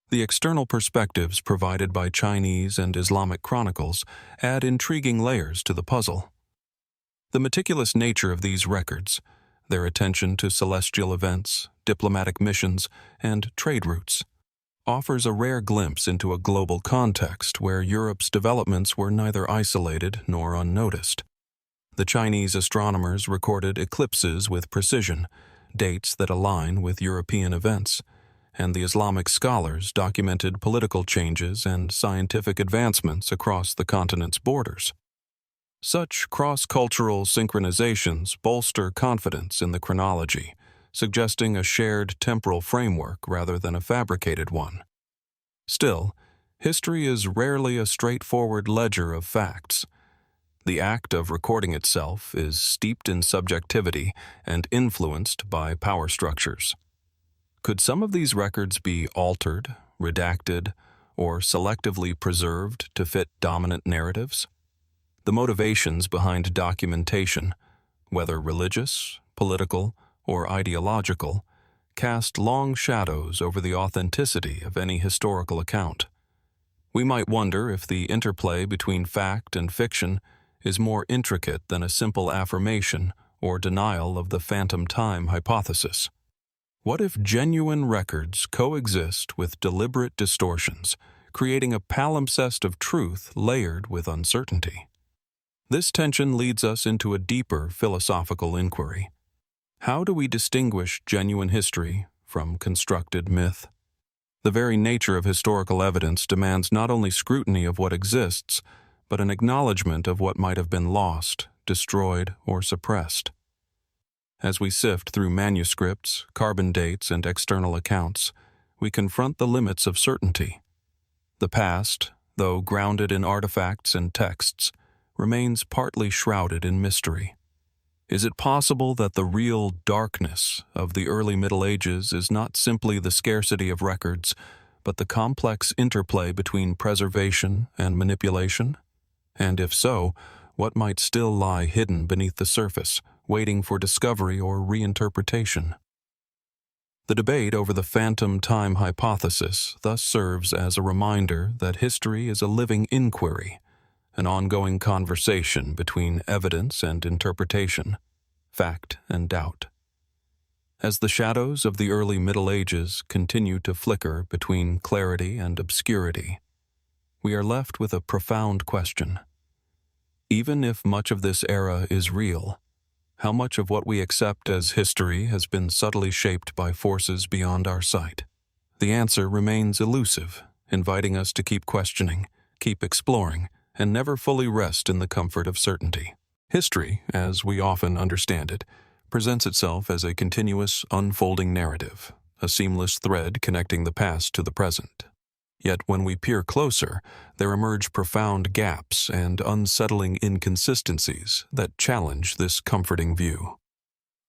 The external perspectives provided by Chinese and Islamic chronicles add intriguing layers to the puzzle. The meticulous nature of these records, their attention to celestial events, diplomatic missions, and trade routes, offers a rare glimpse into a global context where Europe's developments were neither isolated nor unnoticed. The Chinese astronomers recorded eclipses with precision, dates that align with European events, and the Islamic scholars documented political changes and scientific advancements across the continent's borders. Such cross-cultural synchronizations bolster confidence in the chronology, suggesting a shared temporal framework rather than a fabricated one. Still, history is rarely a straightforward ledger of facts. The act of recording itself is steeped in subjectivity and influenced by power structures. Could some of these records be altered, redacted, or selectively preserved to fit dominant narratives? The motivations behind documentation, whether religious, political, or ideological, cast long shadows over the authenticity of any historical account. We might wonder if the interplay between fact and fiction is more intricate than a simple affirmation or denial of the phantom time hypothesis. What if genuine records coexist with deliberate distortions, creating a palimpsest of truth layered with uncertainty? This tension leads us into a deeper philosophical inquiry. How do we distinguish genuine history from constructed myth? The very nature of historical evidence demands not only scrutiny of what exists, but an acknowledgement of what might have been lost, destroyed, or suppressed. As we sift through manuscripts, carbon dates, and external accounts, we confront the limits of certainty. The past, though grounded in artifacts and texts, remains partly shrouded in mystery. Is it possible that the real darkness of the early Middle Ages is not simply the scarcity of records, but the complex interplay between preservation and manipulation? And if so, what might still lie hidden beneath the surface, waiting for discovery or reinterpretation? The debate over the phantom time hypothesis thus serves as a reminder that history is a living inquiry, an ongoing conversation between evidence and interpretation, fact and doubt. As the shadows of the early Middle Ages continue to flicker between clarity and obscurity, we are left with a profound question. Even if much of this era is real, how much of what we accept as history has been subtly shaped by forces beyond our sight? The answer remains elusive, inviting us to keep questioning, keep exploring, and never fully rest in the comfort of certainty. History, as we often understand it, presents itself as a continuous, unfolding narrative, a seamless thread connecting the past to the present. Yet when we peer closer, there emerge profound gaps and unsettling inconsistencies that challenge this comforting view.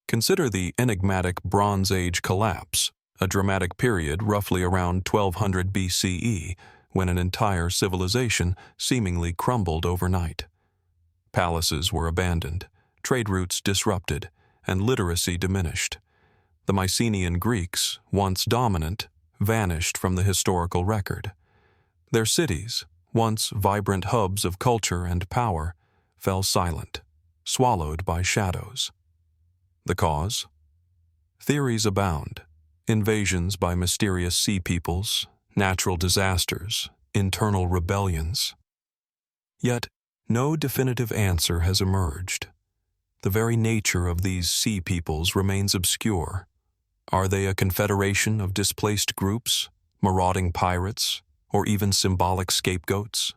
Consider the enigmatic Bronze Age collapse, a dramatic period roughly around 1200 BCE, when an entire civilization seemingly crumbled overnight. Palaces were abandoned, trade routes disrupted, and literacy diminished. The Mycenaean Greeks, once dominant, vanished from the historical record. Their cities, once vibrant hubs of culture and power, fell silent, swallowed by shadows. The cause? Theories abound. Invasions by mysterious sea peoples, natural disasters, internal rebellions. Yet, no definitive answer has emerged, The very nature of these sea peoples remains obscure. Are they a confederation of displaced groups, marauding pirates, or even symbolic scapegoats?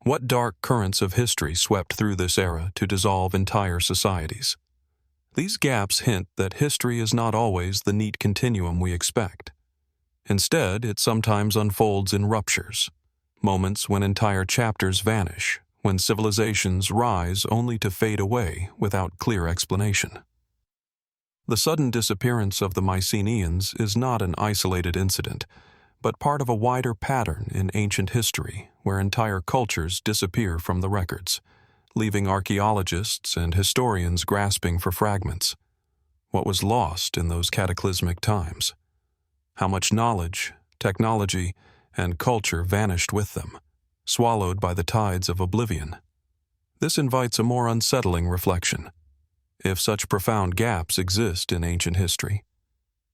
What dark currents of history swept through this era to dissolve entire societies? These gaps hint that history is not always the neat continuum we expect. Instead, it sometimes unfolds in ruptures, moments when entire chapters vanish, when civilizations rise only to fade away without clear explanation. The sudden disappearance of the Mycenaeans is not an isolated incident, but part of a wider pattern in ancient history where entire cultures disappear from the records, leaving archaeologists and historians grasping for fragments. What was lost in those cataclysmic times? How much knowledge, technology, and culture vanished with them, swallowed by the tides of oblivion? This invites a more unsettling reflection. If such profound gaps exist in ancient history,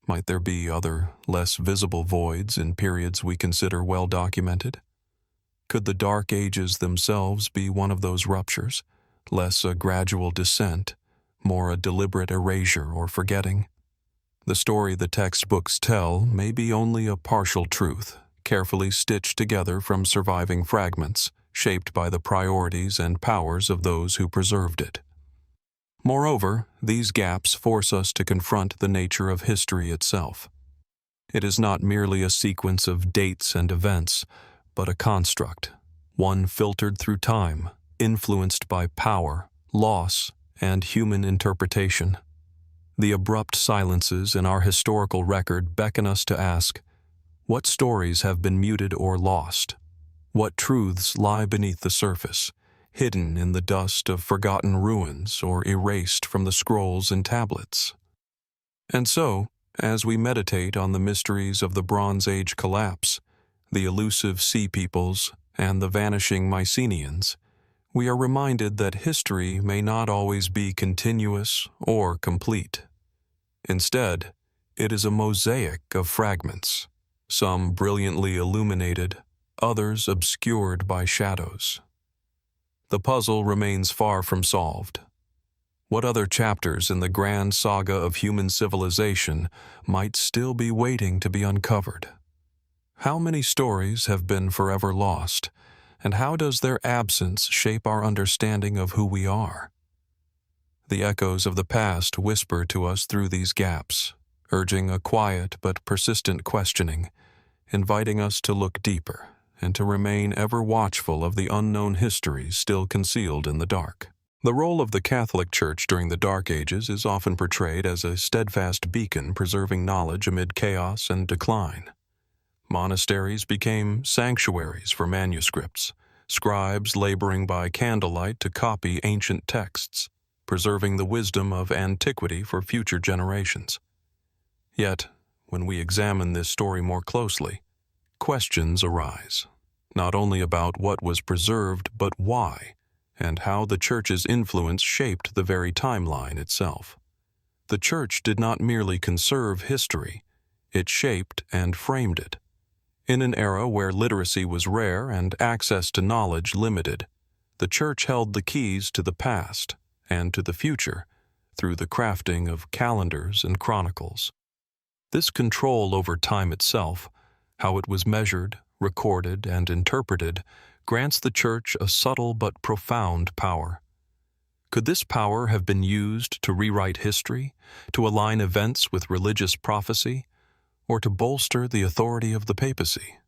might there be other, less visible voids in periods we consider well documented? Could the Dark Ages themselves be one of those ruptures, less a gradual descent, more a deliberate erasure or forgetting? The story the textbooks tell may be only a partial truth, carefully stitched together from surviving fragments, shaped by the priorities and powers of those who preserved it. Moreover, these gaps force us to confront the nature of history itself. It is not merely a sequence of dates and events, but a construct, one filtered through time, influenced by power, loss, and human interpretation. The abrupt silences in our historical record beckon us to ask, what stories have been muted or lost? What truths lie beneath the surface, hidden in the dust of forgotten ruins or erased from the scrolls and tablets? And so, as we meditate on the mysteries of the Bronze Age collapse, the elusive Sea Peoples, and the vanishing Mycenaeans, we are reminded that history may not always be continuous or complete. Instead, it is a mosaic of fragments, some brilliantly illuminated, others obscured by shadows. The puzzle remains far from solved. What other chapters in the grand saga of human civilization might still be waiting to be uncovered? How many stories have been forever lost, and how does their absence shape our understanding of who we are? The echoes of the past whisper to us through these gaps, urging a quiet but persistent questioning, inviting us to look deeper and to remain ever watchful of the unknown histories still concealed in the dark. The role of the Catholic Church during the Dark Ages is often portrayed as a steadfast beacon preserving knowledge amid chaos and decline. Monasteries became sanctuaries for manuscripts, scribes laboring by candlelight to copy ancient texts, preserving the wisdom of antiquity for future generations. Yet, when we examine this story more closely, questions arise, not only about what was preserved, but why, and how the Church's influence shaped the very timeline itself. The Church did not merely conserve history, it shaped and framed it. In an era where literacy was rare and access to knowledge limited, the Church held the keys to the past and to the future through the crafting of calendars and chronicles. This control over time itself, how it was measured, recorded, and interpreted, grants the Church a subtle but profound power. Could this power have been used to rewrite history, to align events with religious prophecy, or to bolster the authority of the papacy?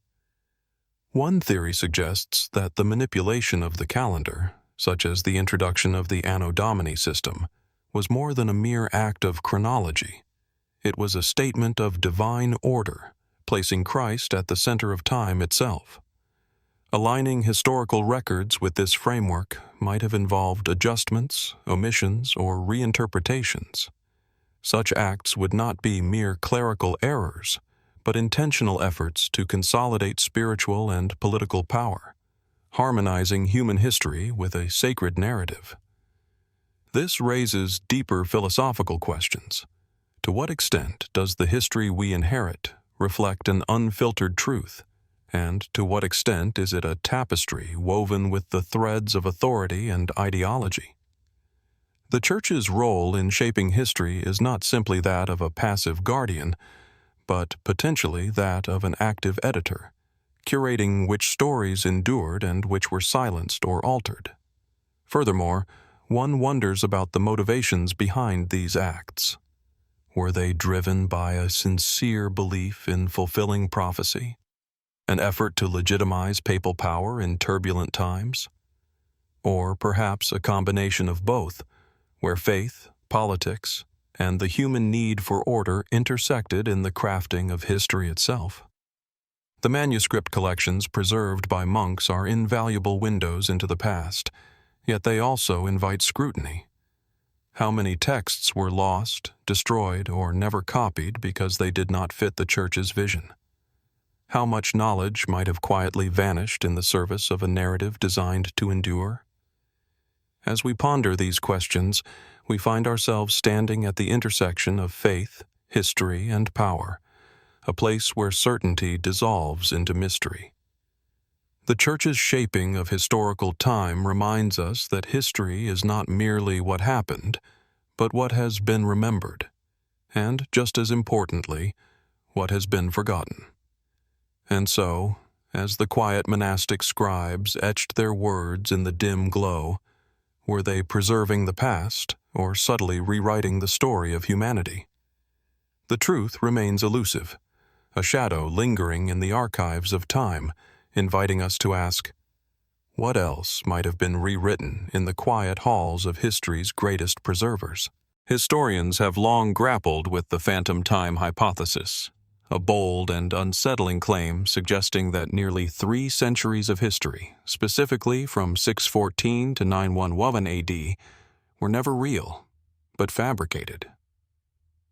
One theory suggests that the manipulation of the calendar, such as the introduction of the Anno Domini system, was more than a mere act of chronology. It was a statement of divine order, placing Christ at the center of time itself. Aligning historical records with this framework might have involved adjustments, omissions, or reinterpretations. Such acts would not be mere clerical errors, but intentional efforts to consolidate spiritual and political power, harmonizing human history with a sacred narrative. This raises deeper philosophical questions. To what extent does the history we inherit reflect an unfiltered truth, and to what extent is it a tapestry woven with the threads of authority and ideology? The Church's role in shaping history is not simply that of a passive guardian, but potentially that of an active editor, curating which stories endured and which were silenced or altered. Furthermore, one wonders about the motivations behind these acts. Were they driven by a sincere belief in fulfilling prophecy, an effort to legitimize papal power in turbulent times? Or perhaps a combination of both, where faith, politics, and the human need for order intersected in the crafting of history itself? The manuscript collections preserved by monks are invaluable windows into the past, yet they also invite scrutiny. How many texts were lost, destroyed, or never copied because they did not fit the Church's vision? How much knowledge might have quietly vanished in the service of a narrative designed to endure? As we ponder these questions, we find ourselves standing at the intersection of faith, history, and power, a place where certainty dissolves into mystery. The Church's shaping of historical time reminds us that history is not merely what happened, but what has been remembered, and, just as importantly, what has been forgotten. And so, as the quiet monastic scribes etched their words in the dim glow, were they preserving the past or subtly rewriting the story of humanity? The truth remains elusive, a shadow lingering in the archives of time, inviting us to ask, what else might have been rewritten in the quiet halls of history's greatest preservers? Historians have long grappled with the phantom time hypothesis, a bold and unsettling claim suggesting that nearly 3 centuries of history, specifically from 614 to 911 AD, were never real, but fabricated.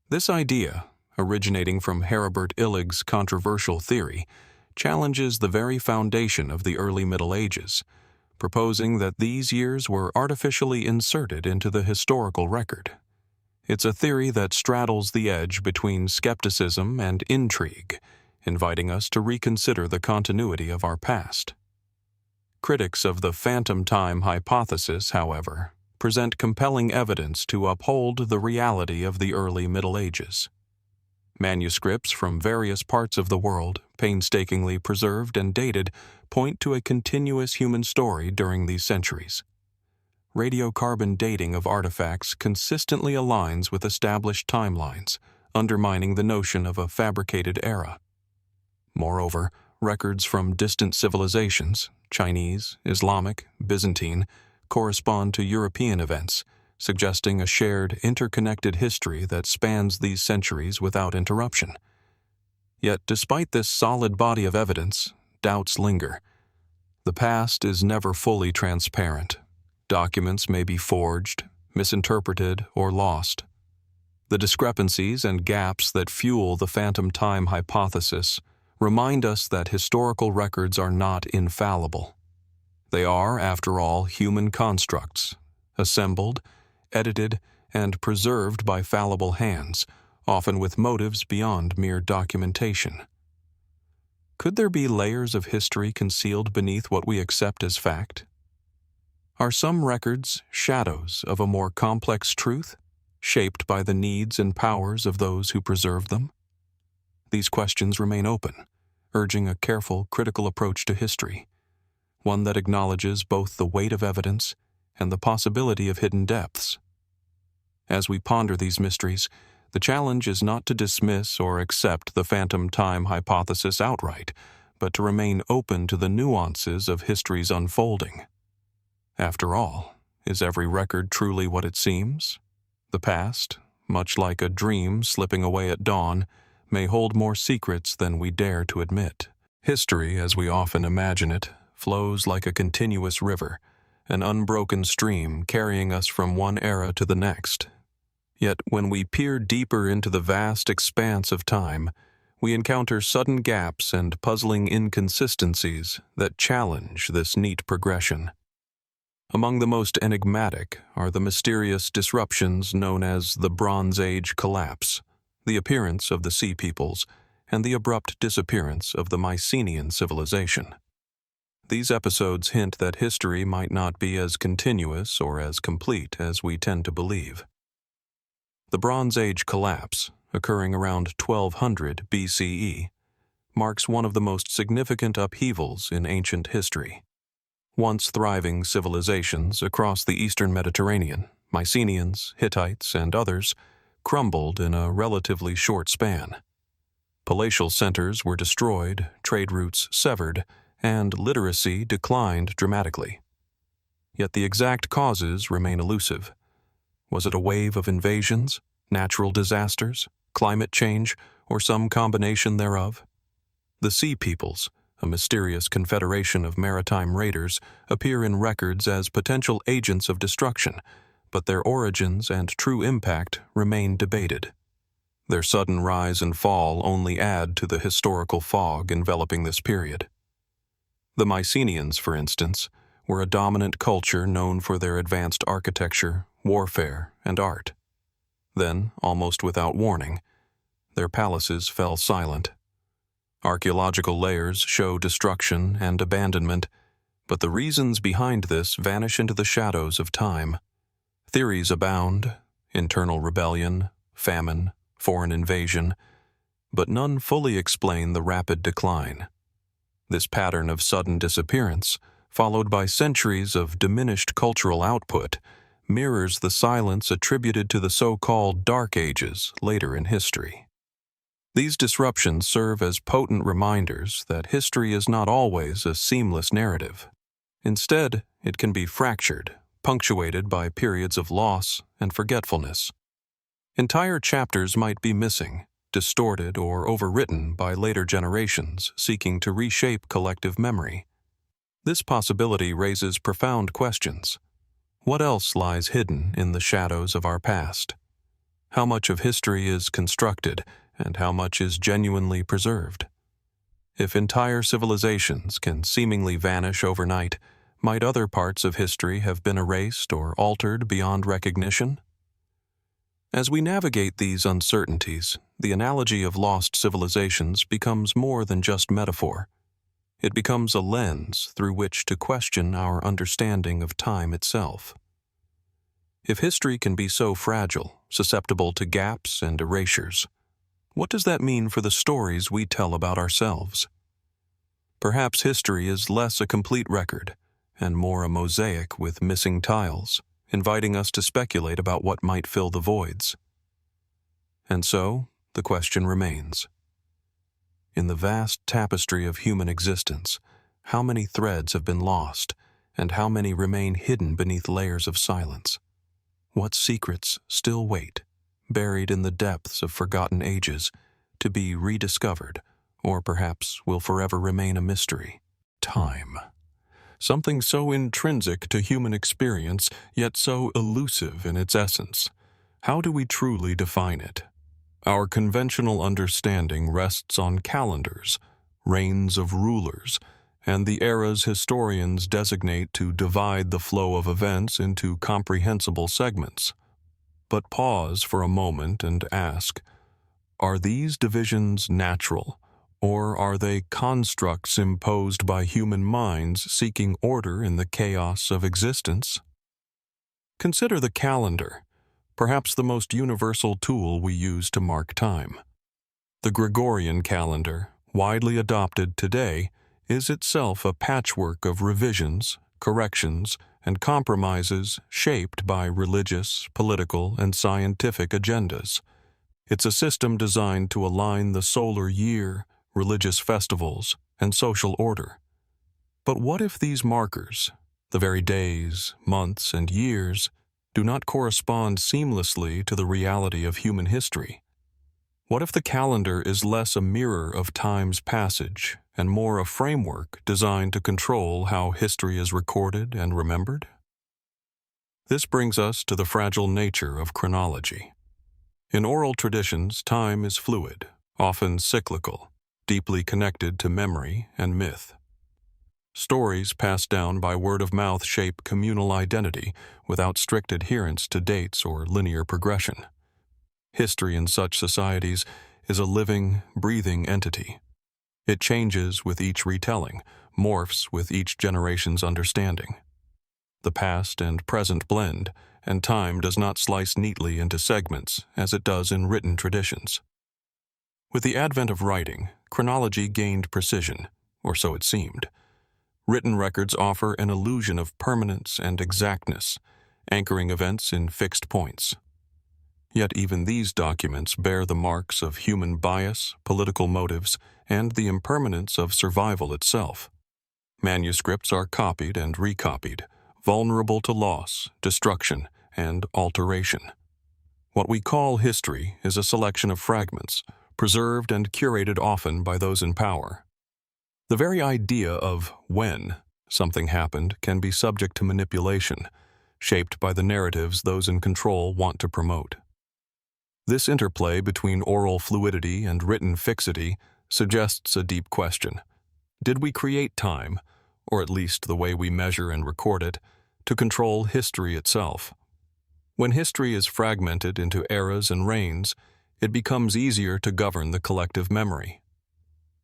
This idea, originating from Heribert Illig's controversial theory, challenges the very foundation of the early Middle Ages, proposing that these years were artificially inserted into the historical record. It's a theory that straddles the edge between skepticism and intrigue, inviting us to reconsider the continuity of our past. Critics of the phantom time hypothesis, however, present compelling evidence to uphold the reality of the early Middle Ages. Manuscripts from various parts of the world, painstakingly preserved and dated, point to a continuous human story during these centuries. Radiocarbon dating of artifacts consistently aligns with established timelines, undermining the notion of a fabricated era. Moreover, records from distant civilizations, Chinese, Islamic, Byzantine, correspond to European events, suggesting a shared, interconnected history that spans these centuries without interruption. Yet, despite this solid body of evidence, doubts linger. The past is never fully transparent. Documents may be forged, misinterpreted, or lost. The discrepancies and gaps that fuel the phantom time hypothesis remind us that historical records are not infallible. They are, after all, human constructs, assembled, edited, and preserved by fallible hands, often with motives beyond mere documentation. Could there be layers of history concealed beneath what we accept as fact? Are some records shadows of a more complex truth, shaped by the needs and powers of those who preserved them? These questions remain open, urging a careful, critical approach to history, one that acknowledges both the weight of evidence and the possibility of hidden depths. As we ponder these mysteries, the challenge is not to dismiss or accept the phantom time hypothesis outright, but to remain open to the nuances of history's unfolding. After all, is every record truly what it seems? The past, much like a dream slipping away at dawn, may hold more secrets than we dare to admit. History, as we often imagine it, flows like a continuous river, an unbroken stream carrying us from one era to the next. Yet when we peer deeper into the vast expanse of time, we encounter sudden gaps and puzzling inconsistencies that challenge this neat progression. Among the most enigmatic are the mysterious disruptions known as the Bronze Age collapse, the appearance of the Sea Peoples, and the abrupt disappearance of the Mycenaean civilization. These episodes hint that history might not be as continuous or as complete as we tend to believe. The Bronze Age collapse, occurring around 1200 BCE, marks one of the most significant upheavals in ancient history. Once thriving civilizations across the eastern Mediterranean, Mycenaeans, Hittites, and others, crumbled in a relatively short span. Palatial centers were destroyed, trade routes severed, and literacy declined dramatically. Yet the exact causes remain elusive. Was it a wave of invasions, natural disasters, climate change, or some combination thereof? The Sea Peoples, a mysterious confederation of maritime raiders, appear in records as potential agents of destruction, but their origins and true impact remain debated. Their sudden rise and fall only add to the historical fog enveloping this period. The Mycenaeans, for instance, were a dominant culture known for their advanced architecture, warfare, and art. Then, almost without warning, their palaces fell silent. Archaeological layers show destruction and abandonment, but the reasons behind this vanish into the shadows of time. Theories abound: internal rebellion, famine, foreign invasion, but none fully explain the rapid decline. This pattern of sudden disappearance, followed by centuries of diminished cultural output, mirrors the silence attributed to the so-called Dark Ages later in history. These disruptions serve as potent reminders that history is not always a seamless narrative. Instead, it can be fractured, punctuated by periods of loss and forgetfulness. Entire chapters might be missing, distorted or overwritten by later generations seeking to reshape collective memory. This possibility raises profound questions. What else lies hidden in the shadows of our past? How much of history is constructed, and how much is genuinely preserved? If entire civilizations can seemingly vanish overnight, might other parts of history have been erased or altered beyond recognition? As we navigate these uncertainties, the analogy of lost civilizations becomes more than just metaphor. It becomes a lens through which to question our understanding of time itself. If history can be so fragile, susceptible to gaps and erasures, what does that mean for the stories we tell about ourselves? Perhaps history is less a complete record and more a mosaic with missing tiles, inviting us to speculate about what might fill the voids. And so, the question remains. In the vast tapestry of human existence, how many threads have been lost, and how many remain hidden beneath layers of silence? What secrets still wait, buried in the depths of forgotten ages, to be rediscovered, or perhaps will forever remain a mystery? Time. Something so intrinsic to human experience, yet so elusive in its essence. How do we truly define it? Our conventional understanding rests on calendars, reigns of rulers, and the eras historians designate to divide the flow of events into comprehensible segments. But pause for a moment and ask, are these divisions natural, or are they constructs imposed by human minds seeking order in the chaos of existence? Consider the calendar, perhaps the most universal tool we use to mark time. The Gregorian calendar, widely adopted today, is itself a patchwork of revisions, corrections, and compromises shaped by religious, political, and scientific agendas. It's a system designed to align the solar year, religious festivals, and social order. But what if these markers, the very days, months, and years, do not correspond seamlessly to the reality of human history? What if the calendar is less a mirror of time's passage and more a framework designed to control how history is recorded and remembered? This brings us to the fragile nature of chronology. In oral traditions, time is fluid, often cyclical, deeply connected to memory and myth. Stories passed down by word of mouth shape communal identity without strict adherence to dates or linear progression. History in such societies is a living, breathing entity. It changes with each retelling, morphs with each generation's understanding. The past and present blend, and time does not slice neatly into segments as it does in written traditions. With the advent of writing, chronology gained precision, or so it seemed. Written records offer an illusion of permanence and exactness, anchoring events in fixed points. Yet even these documents bear the marks of human bias, political motives, and the impermanence of survival itself. Manuscripts are copied and recopied, vulnerable to loss, destruction, and alteration. What we call history is a selection of fragments, preserved and curated often by those in power. The very idea of when something happened can be subject to manipulation, shaped by the narratives those in control want to promote. This interplay between oral fluidity and written fixity suggests a deep question. Did we create time, or at least the way we measure and record it, to control history itself? When history is fragmented into eras and reigns, it becomes easier to govern the collective memory.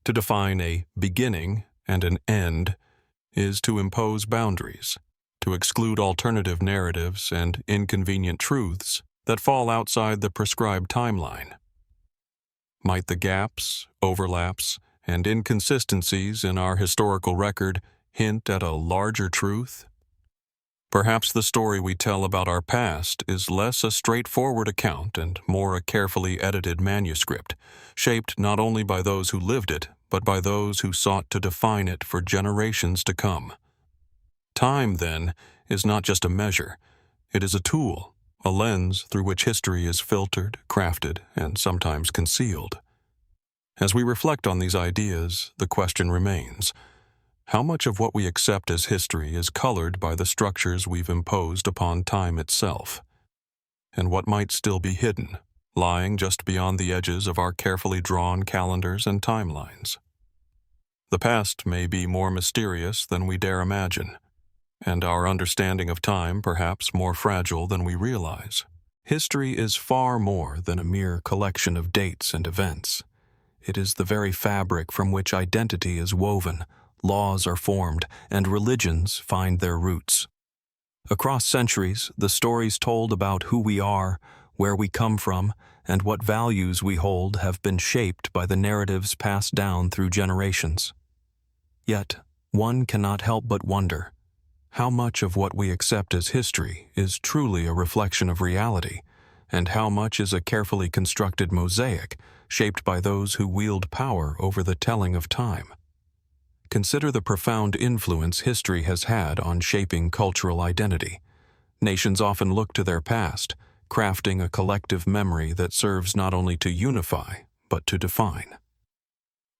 To define a beginning and an end is to impose boundaries, to exclude alternative narratives and inconvenient truths that fall outside the prescribed timeline. Might the gaps, overlaps, and inconsistencies in our historical record hint at a larger truth? Perhaps the story we tell about our past is less a straightforward account and more a carefully edited manuscript, shaped not only by those who lived it, but by those who sought to define it for generations to come. Time, then, is not just a measure. It is a tool, a lens through which history is filtered, crafted, and sometimes concealed. As we reflect on these ideas, the question remains: how much of what we accept as history is colored by the structures we've imposed upon time itself? And what might still be hidden, lying just beyond the edges of our carefully drawn calendars and timelines? The past may be more mysterious than we dare imagine, and our understanding of time perhaps more fragile than we realize. History is far more than a mere collection of dates and events. It is the very fabric from which identity is woven, laws are formed, and religions find their roots. Across centuries, the stories told about who we are, where we come from, and what values we hold have been shaped by the narratives passed down through generations. Yet, one cannot help but wonder, how much of what we accept as history is truly a reflection of reality, and how much is a carefully constructed mosaic shaped by those who wield power over the telling of time? Consider the profound influence history has had on shaping cultural identity. Nations often look to their past, crafting a collective memory that serves not only to unify, but to define.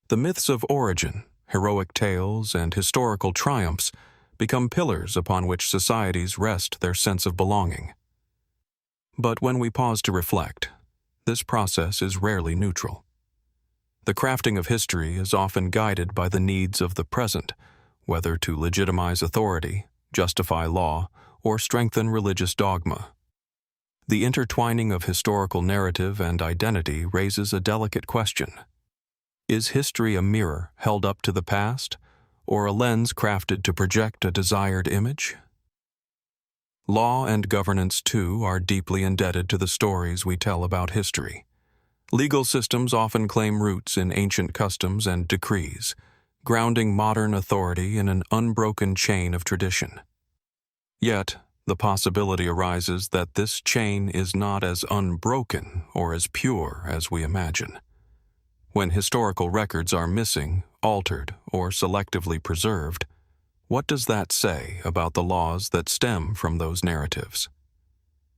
The myths of origin, heroic tales, and historical triumphs become pillars upon which societies rest their sense of belonging. But when we pause to reflect, this process is rarely neutral. The crafting of history is often guided by the needs of the present, whether to legitimize authority, justify law, or strengthen religious dogma. The intertwining of historical narrative and identity raises a delicate question. Is history a mirror held up to the past, or a lens crafted to project a desired image? Law and governance, too, are deeply indebted to the stories we tell about history. Legal systems often claim roots in ancient customs and decrees, grounding modern authority in an unbroken chain of tradition. Yet, the possibility arises that this chain is not as unbroken or as pure as we imagine. When historical records are missing, altered, or selectively preserved, what does that say about the laws that stem from those narratives?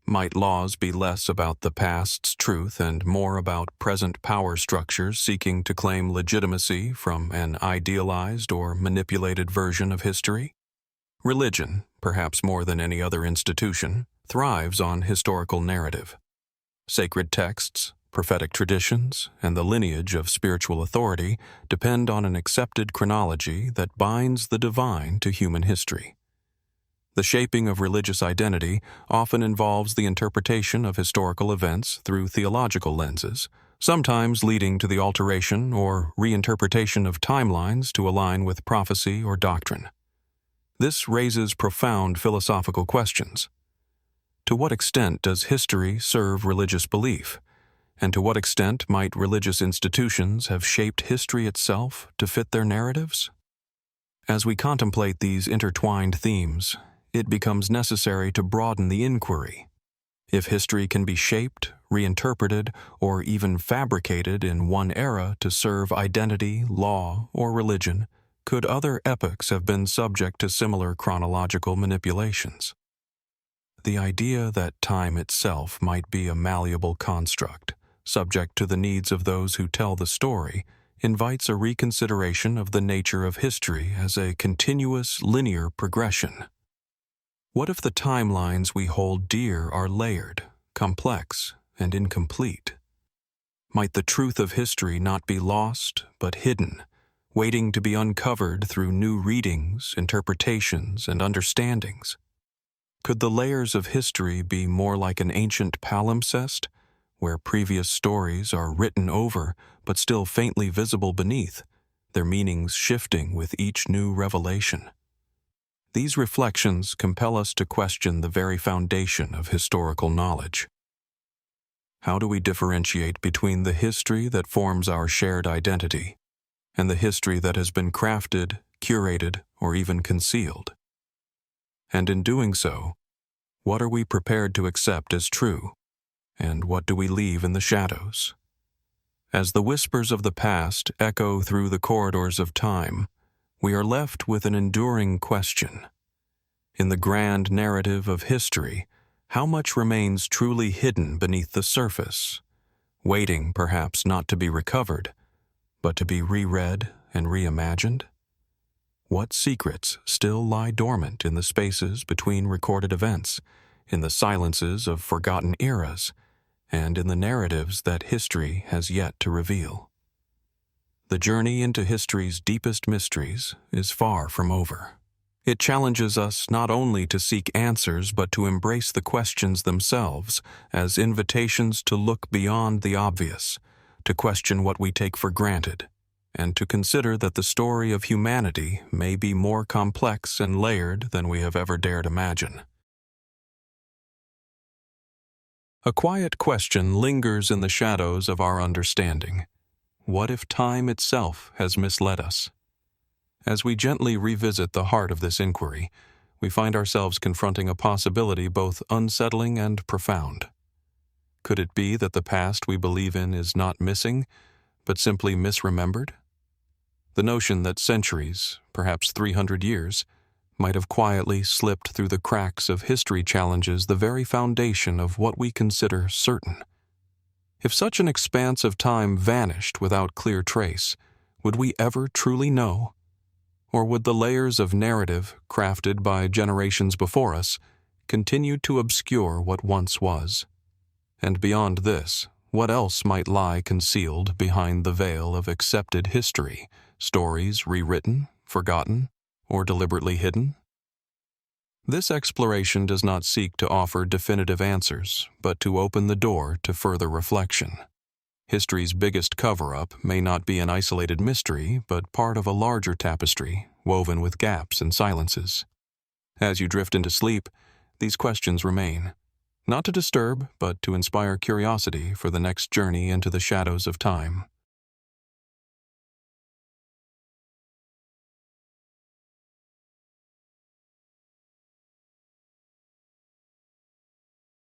Might laws be less about the past's truth and more about present power structures seeking to claim legitimacy from an idealized or manipulated version of history? Religion, perhaps more than any other institution, thrives on historical narrative. Sacred texts, prophetic traditions, and the lineage of spiritual authority depend on an accepted chronology that binds the divine to human history. The shaping of religious identity often involves the interpretation of historical events through theological lenses, sometimes leading to the alteration or reinterpretation of timelines to align with prophecy or doctrine. This raises profound philosophical questions. To what extent does history serve religious belief? And to what extent might religious institutions have shaped history itself to fit their narratives? As we contemplate these intertwined themes, it becomes necessary to broaden the inquiry. If history can be shaped, reinterpreted, or even fabricated in one era to serve identity, law, or religion, could other epochs have been subject to similar chronological manipulations? The idea that time itself might be a malleable construct, subject to the needs of those who tell the story, invites a reconsideration of the nature of history as a continuous, linear progression. What if the timelines we hold dear are layered, complex, and incomplete? Might the truth of history not be lost, but hidden, waiting to be uncovered through new readings, interpretations, and understandings? Could the layers of history be more like an ancient palimpsest, where previous stories are written over but still faintly visible beneath, their meanings shifting with each new revelation? These reflections compel us to question the very foundation of historical knowledge. How do we differentiate between the history that forms our shared identity and the history that has been crafted, curated, or even concealed? And in doing so, what are we prepared to accept as true, and what do we leave in the shadows? As the whispers of the past echo through the corridors of time, we are left with an enduring question. In the grand narrative of history, how much remains truly hidden beneath the surface, waiting perhaps not to be recovered, but to be reread and reimagined? What secrets still lie dormant in the spaces between recorded events, in the silences of forgotten eras, and in the narratives that history has yet to reveal? The journey into history's deepest mysteries is far from over. It challenges us not only to seek answers but to embrace the questions themselves as invitations to look beyond the obvious, to question what we take for granted, and to consider that the story of humanity may be more complex and layered than we have ever dared imagine. A quiet question lingers in the shadows of our understanding. What if time itself has misled us? As we gently revisit the heart of this inquiry, we find ourselves confronting a possibility both unsettling and profound. Could it be that the past we believe in is not missing, but simply misremembered? The notion that centuries, perhaps 300 years, might have quietly slipped through the cracks of history challenges the very foundation of what we consider certain. If such an expanse of time vanished without clear trace, would we ever truly know? Or would the layers of narrative crafted by generations before us continue to obscure what once was? And beyond this, what else might lie concealed behind the veil of accepted history, stories rewritten, forgotten, or deliberately hidden? This exploration does not seek to offer definitive answers, but to open the door to further reflection. History's biggest cover-up may not be an isolated mystery, but part of a larger tapestry, woven with gaps and silences. As you drift into sleep, these questions remain, not to disturb, but to inspire curiosity for the next journey into the shadows of time.